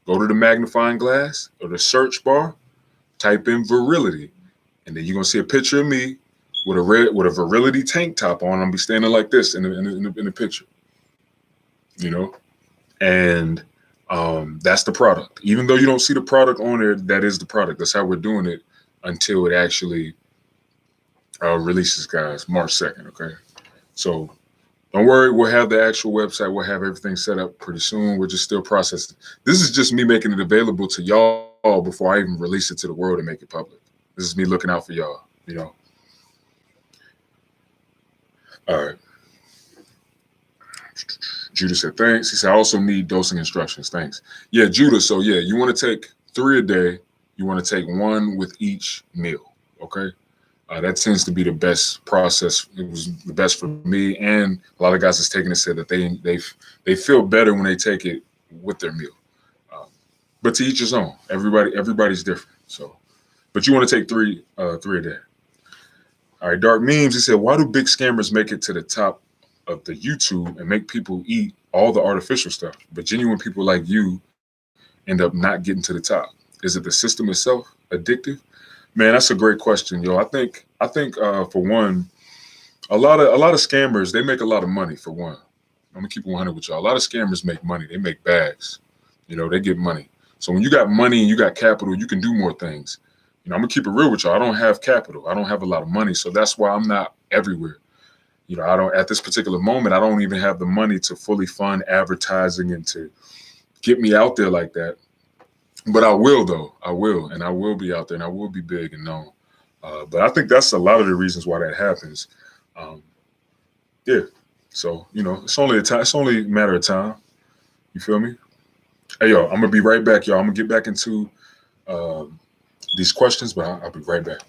S1: go to the magnifying glass or the search bar, type in Virility, and then you're gonna see a picture of me with a Virility tank top on. I'm gonna be standing like this in the picture, you know, and that's the product. Even though you don't see the product on there, that is the product. That's how we're doing it until it actually releases, guys. March 2nd. Okay, so. Don't worry, we'll have the actual website. We'll have everything set up pretty soon. We're just still processing. This is just me making it available to y'all before I even release it to the world and make it public. This is me looking out for y'all, you know. All right. Judah said, thanks. He said, I also need dosing instructions. Thanks. Yeah, Judah. So, yeah, you want to take 3 a day. You want to take 1 with each meal, okay? That tends to be the best process. It was the best for me, and a lot of guys that's taking it said that they feel better when they take it with their meal. But to each his own. Everybody's different. So, but you want to take three a day. All right, Dark Memes. He said, why do big scammers make it to the top of the YouTube and make people eat all the artificial stuff, but genuine people like you end up not getting to the top? Is it the system itself addictive? Man, that's a great question, yo. I think for one, a lot of scammers, they make a lot of money. For one, I'm gonna keep it 100 with y'all. A lot of scammers make money. They make bags. They get money. So when you got money and you got capital, you can do more things. I'm gonna keep it real with y'all. I don't have capital. I don't have a lot of money, so that's why I'm not everywhere. I don't at this particular moment. I don't even have the money to fully fund advertising and to get me out there like that. But I will, though. I will, and I will be out there, and I will be big and known. But I think that's a lot of the reasons why that happens. Um, yeah. So it's only a time. It's only a matter of time. You feel me? Hey, yo, I'm gonna be right back, y'all. I'm gonna get back into these questions, but I'll be right back.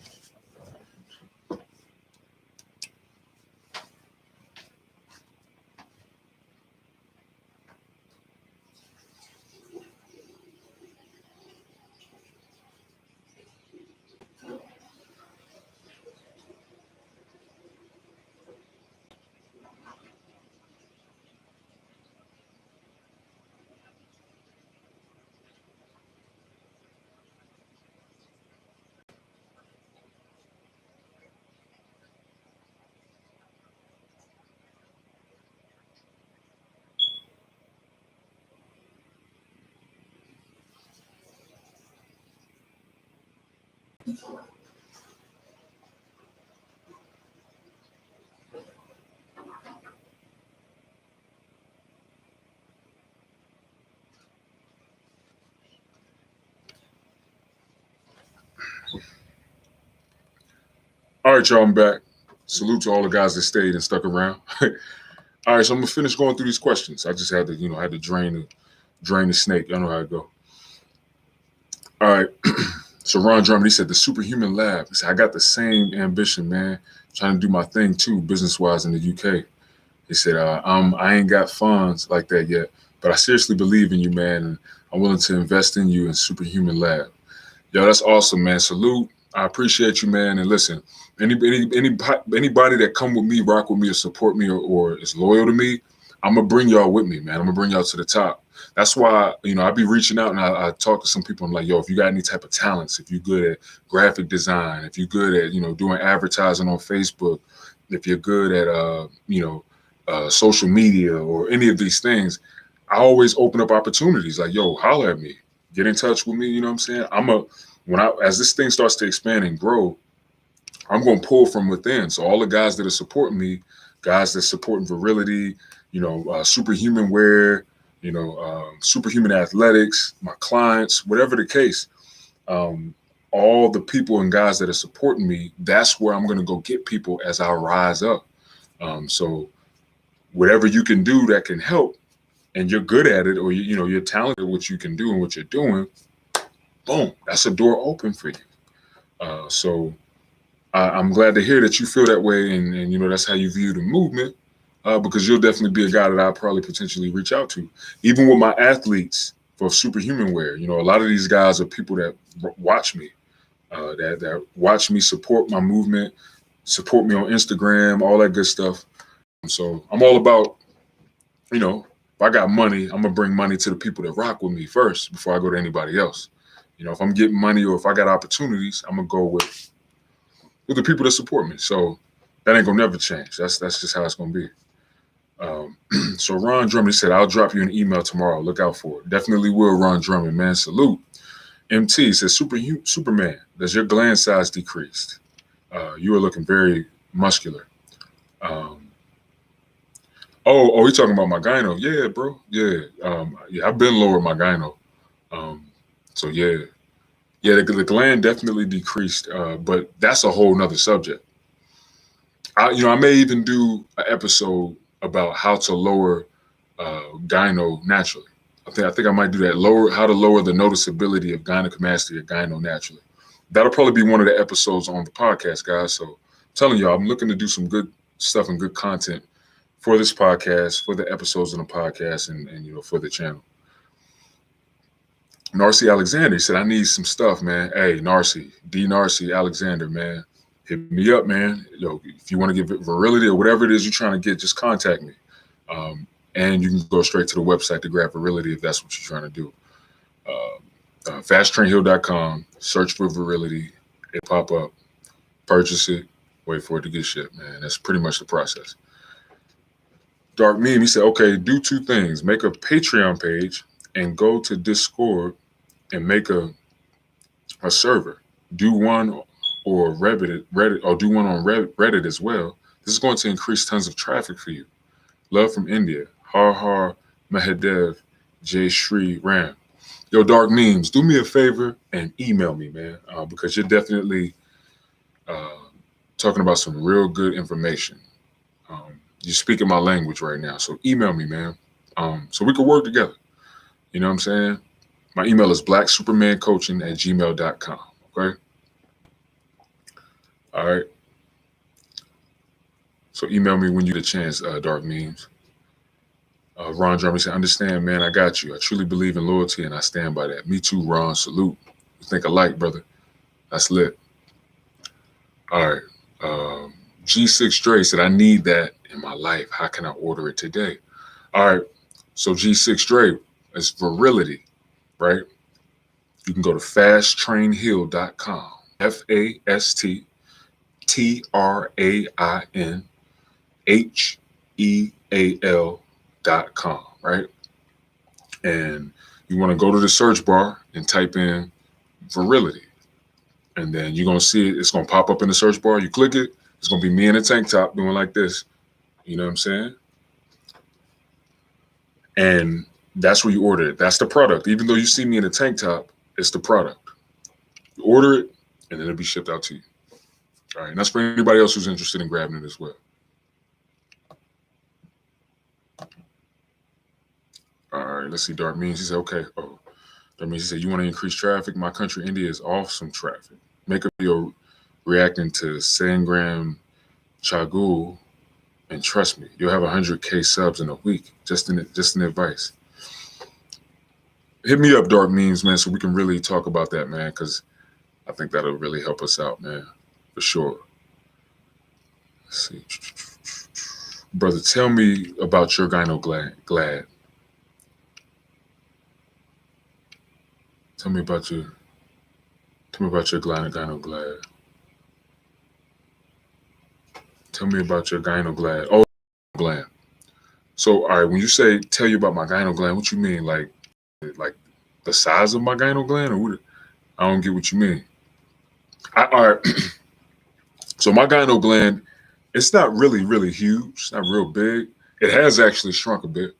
S1: All right, y'all. I'm back. Salute to all the guys that stayed and stuck around. All right, so I'm gonna finish going through these questions. I just had to, had to drain the snake. Y'all know how it go. All right. So Ron Drummond, he said the Superhuman Lab. He said, I got the same ambition, man. Trying to do my thing too, business wise in the UK. He said, I ain't got funds like that yet, but I seriously believe in you, man, and I'm willing to invest in you in Superhuman Lab. Yo, that's awesome, man. Salute. I appreciate you, man. And listen, anybody that come with me, rock with me, or support me, or is loyal to me, I'm gonna bring y'all with me, man. I'm gonna bring y'all to the top. That's why, I be reaching out and I talk to some people. I'm like, yo, if you got any type of talents, if you're good at graphic design, if you're good at, doing advertising on Facebook, if you're good at, social media or any of these things, I always open up opportunities. Like, yo, holler at me, get in touch with me. You know what I'm saying? As this thing starts to expand and grow, I'm going to pull from within. So all the guys that are supporting me, guys that supporting virility, superhuman wear, superhuman athletics, my clients, whatever the case, all the people and guys that are supporting me, that's where I'm going to go get people as I rise up. So whatever you can do that can help, and you're good at it, or you're talented at what you can do and what you're doing, boom, that's a door open for you. So I'm glad to hear that you feel that way, and that's how you view the movement, because you'll definitely be a guy that I'll probably potentially reach out to. Even with my athletes for superhuman wear, a lot of these guys are people that watch me, that watch me support my movement, support me on Instagram, all that good stuff. So I'm all about, if I got money, I'm gonna bring money to the people that rock with me first before I go to anybody else. If I'm getting money or if I got opportunities, I'm gonna go with the people that support me. So that ain't gonna never change. That's just how it's gonna be. So Ron Drummond said, I'll drop you an email tomorrow. Look out for it. Definitely will, Ron Drummond, man. Salute. MT says, Superman, does your gland size decreased? You are looking very muscular. Oh, you talking about my gyno? Yeah, bro. Yeah, I've been lower my gyno. So yeah, the gland definitely decreased, but that's a whole nother subject. I may even do an episode about how to lower gyno naturally. I think I might do that. How to lower the noticeability of gynecomastia or gyno naturally. That'll probably be one of the episodes on the podcast, guys. So I'm telling y'all, I'm looking to do some good stuff and good content for this podcast, for the episodes on the podcast, and for the channel. Narcy Alexander, he said, I need some stuff, man. Hey, Narcy, D Narcy Alexander, man. Hit me up, man. Yo, if you want to get virility or whatever it is you're trying to get, just contact me. And you can go straight to the website to grab virility if that's what you're trying to do. Fasttrainhill.com, search for virility. It pop up, purchase it, wait for it to get shipped, man. That's pretty much the process. Dark Meme, he said, okay, do two things. Make a Patreon page and go to Discord and make a server. Do one or Reddit, or do one on Reddit as well. This is going to increase tons of traffic for you. Love from India. Har Har Mahadev J Shri Ram. Yo, Dark Memes, do me a favor and email me, man, because you're definitely talking about some real good information. You're speaking my language right now, so email me, man, so we can work together. You know what I'm saying? My email is blacksupermancoaching@gmail.com. Okay? All right. So email me when you get a chance, Dark Memes. Ron Drummond said, understand, man, I got you. I truly believe in loyalty, and I stand by that. Me too, Ron. Salute. We think alike, brother. That's lit. All right. G6 Dre said, I need that in my life. How can I order it today? All right. So G6 Dre is virility, right? You can go to fasttrainhill.com. FASTTRAINHEAL.com, right? And you want to go to the search bar and type in virility. And then you're going to see it. It's going to pop up in the search bar. You click it. It's going to be me in a tank top doing like this. You know what I'm saying? And that's where you order it. That's the product. Even though you see me in a tank top, it's the product. You order it, and then it'll be shipped out to you. All right. And that's for anybody else who's interested in grabbing it as well. All right. Let's see. Dark Means. He said, okay. Oh, that means he said, you want to increase traffic? My country, India, is awesome traffic. Make a video reacting to Sangram Chagul, and trust me, you'll have 100K subs in a week. Just in advice. Hit me up, Dark Memes, man, so we can really talk about that, man, because I think that'll really help us out, man, for sure. Let's see. Brother, tell me about your gyno glad. Tell me about your gyno glad. Tell me about your gyno glad. Oh, gland. So, all right, when you say tell you about my gyno gland, what you mean? Like the size of my gyno gland, or what? I don't get what you mean. All right. So my gyno gland, it's not really huge. It's not real big. It has actually shrunk a bit.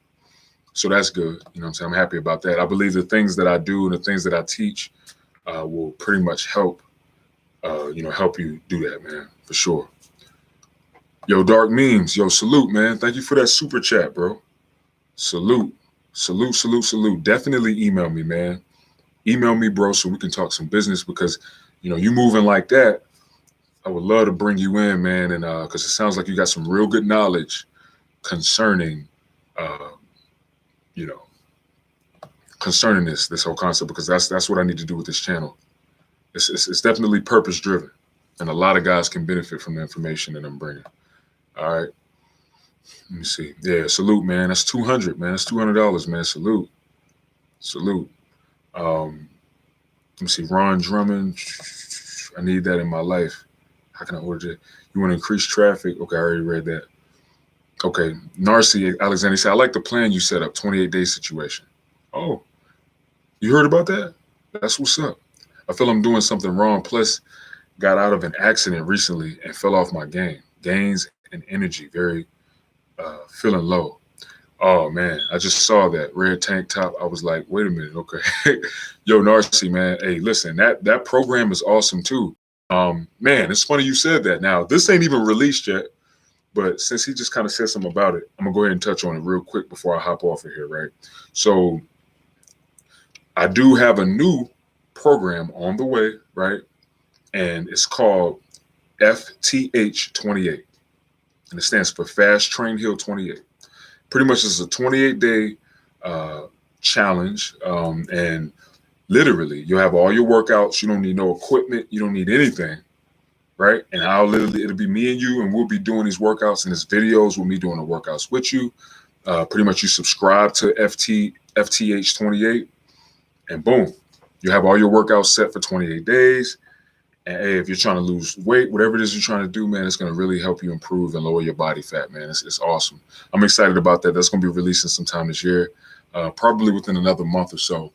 S1: So that's good. You know what I'm saying? I'm happy about that. I believe the things that I do and the things that I teach will pretty much help, help you do that, man, for sure. Yo, Dark Memes. Yo, salute, man. Thank you for that super chat, bro. Salute. Definitely email me, man. Email me, bro, so we can talk some business because, you moving like that. I would love to bring you in, man, and because it sounds like you got some real good knowledge concerning, concerning this whole concept, because that's what I need to do with this channel. It's definitely purpose driven, and a lot of guys can benefit from the information that I'm bringing. All right. Let me see. Yeah, salute, man. That's $200, man. That's $200, man. Salute. Let me see. Ron Drummond. I need that in my life. How can I order it? You want to increase traffic? Okay, I already read that. Okay. Narcy Alexander said, I like the plan you set up, 28-day situation. Oh, you heard about that? That's what's up. I feel I'm doing something wrong. Plus, got out of an accident recently and fell off my game. Gains and energy, very feeling low. Oh man, I just saw that red tank top. I was like, wait a minute, okay. Yo, Narcy, man. Hey, listen, that program is awesome too. Man, it's funny you said that. Now, this ain't even released yet, but since he just kind of said something about it, I'm gonna go ahead and touch on it real quick before I hop off of here, right? So I do have a new program on the way, right? And it's called FTH 28. And it stands for Fast Train Hill 28. Pretty much it's a 28-day challenge. And Literally, you'll have all your workouts. You don't need no equipment. You don't need anything, right? And it'll be me and you, and we'll be doing these workouts and these videos with me doing the workouts with you. Pretty much you subscribe to FTH28, and boom, you have all your workouts set for 28 days. And hey, if you're trying to lose weight, whatever it is you're trying to do, man, it's going to really help you improve and lower your body fat, man. It's awesome. I'm excited about that. That's going to be releasing sometime this year, probably within another month or so.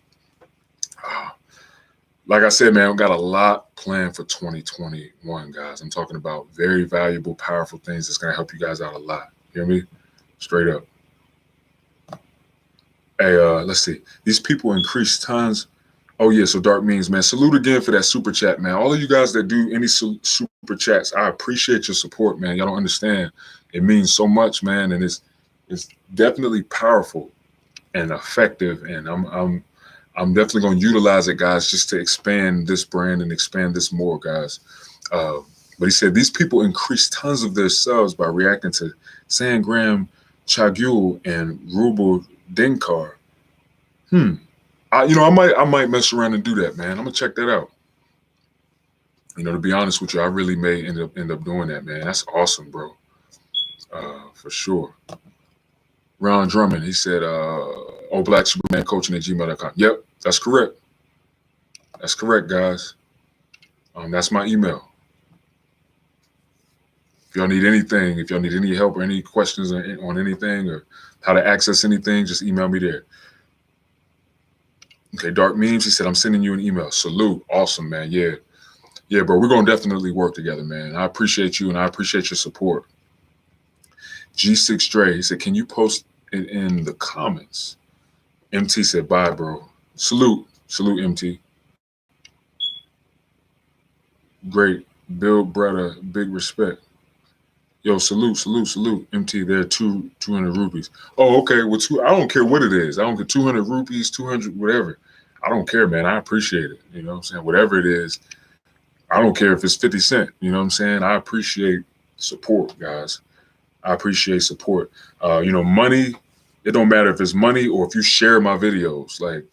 S1: Like I said, man, I've got a lot planned for 2021, guys. I'm talking about very valuable, powerful things that's going to help you guys out a lot. You hear me? Straight up. Hey, let's see. These people increase tons. Oh, yeah, so Dark Means, man. Salute again for that super chat, man. All of you guys that do any super chats, I appreciate your support, man. Y'all don't understand. It means so much, man, and it's definitely powerful and effective, and I'm definitely going to utilize it, guys, just to expand this brand and expand this more, guys. But he said these people increase tons of their cells by reacting to Sangram, Chagul, and Rubel Dinkar. I might mess around and do that, man. I'm gonna check that out. To be honest with you, I really may end up doing that, man. That's awesome, bro. For sure. Ron Drummond, he said, Black Superman Coaching at gmail.com. Yep, that's correct. That's correct, guys. That's my email. If y'all need anything, if y'all need any help or any questions on anything or how to access anything, just email me there. Okay, Dark Memes, he said, I'm sending you an email. Salute. Awesome, man. Yeah, bro. We're going to definitely work together, man. I appreciate you, and I appreciate your support. G6 Dre, he said, can you post it in the comments? MT said, bye, bro. Salute, MT. Great. Bill Brother, big respect. Yo, salute. MT, there 200 rupees. Oh, okay. Well, I don't care what it is. I don't care 200 rupees, 200, whatever. I don't care, man. I appreciate it. You know what I'm saying? Whatever it is, I don't care if it's 50 cents. You know what I'm saying? I appreciate support, guys. I appreciate support. Money, it don't matter if it's money or if you share my videos. Like,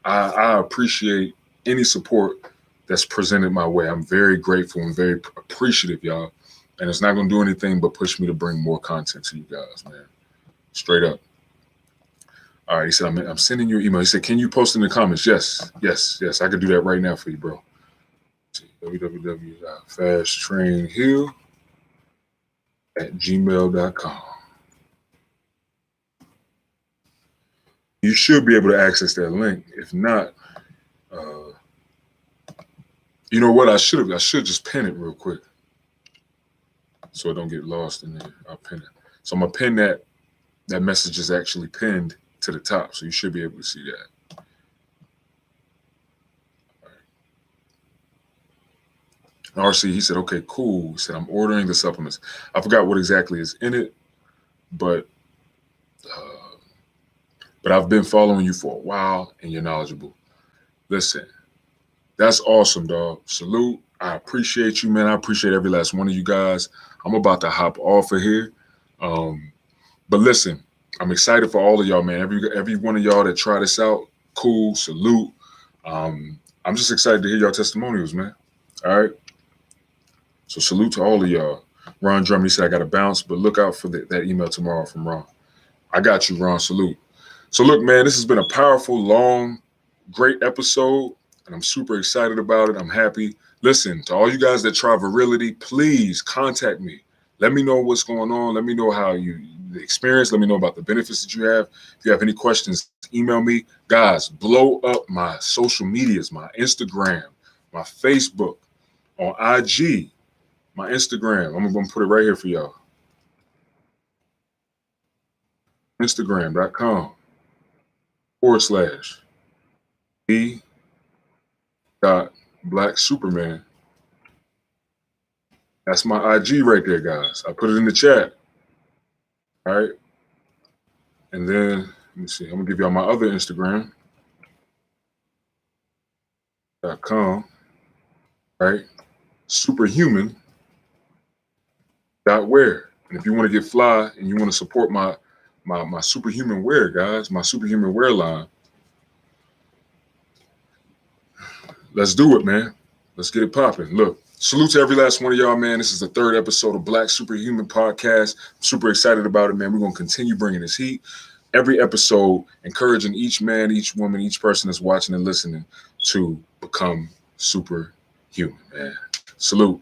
S1: I appreciate any support that's presented my way. I'm very grateful and very appreciative, y'all. And it's not going to do anything but push me to bring more content to you guys, man. Straight up. All right, he said, I'm sending you an email. He said, can you post in the comments? Yes. I could do that right now for you, bro. www.fasttrainhill@gmail.com. You should be able to access that link. If not, you know what? I should just pin it real quick, so it don't get lost in there. I'll pin it. So I'm gonna pin that. That message is actually pinned to the top, so you should be able to see that. All right. RC, he said, okay, cool. He said, I'm ordering the supplements. I forgot what exactly is in it, but I've been following you for a while, and you're knowledgeable. Listen, that's awesome, dog. Salute. I appreciate you, man. I appreciate every last one of you guys. I'm about to hop off of here. But listen, I'm excited for all of y'all, man. Every one of y'all that try this out, cool, salute. I'm just excited to hear y'all testimonials, man. All right. So salute to all of y'all. Ron Drummond, he said, I got to bounce, but look out for that email tomorrow from Ron. I got you, Ron. Salute. So look, man, this has been a powerful, long, great episode, and I'm super excited about it. I'm happy. Listen, to all you guys that try virility, please contact me. Let me know what's going on. Let me know how the experience. Let me know about the benefits that you have. If you have any questions, email me. Guys, blow up my social medias, my Instagram, my Facebook, on IG, my Instagram. I'm going to put it right here for y'all. Instagram.com/Be.Black That's my IG right there, guys. I put it in the chat. All right. And then, let me see. I'm going to give y'all my other Instagram.com. Right? Superhuman.wear. And if you want to get fly and you want to support my superhuman wear, guys, my superhuman wear line, let's do it, man. Let's get it popping. Look, salute to every last one of y'all, man. This is the third episode of Black Superhuman Podcast. I'm super excited about it, man. We're going to continue bringing this heat. Every episode, encouraging each man, each woman, each person that's watching and listening to become superhuman, man. Salute.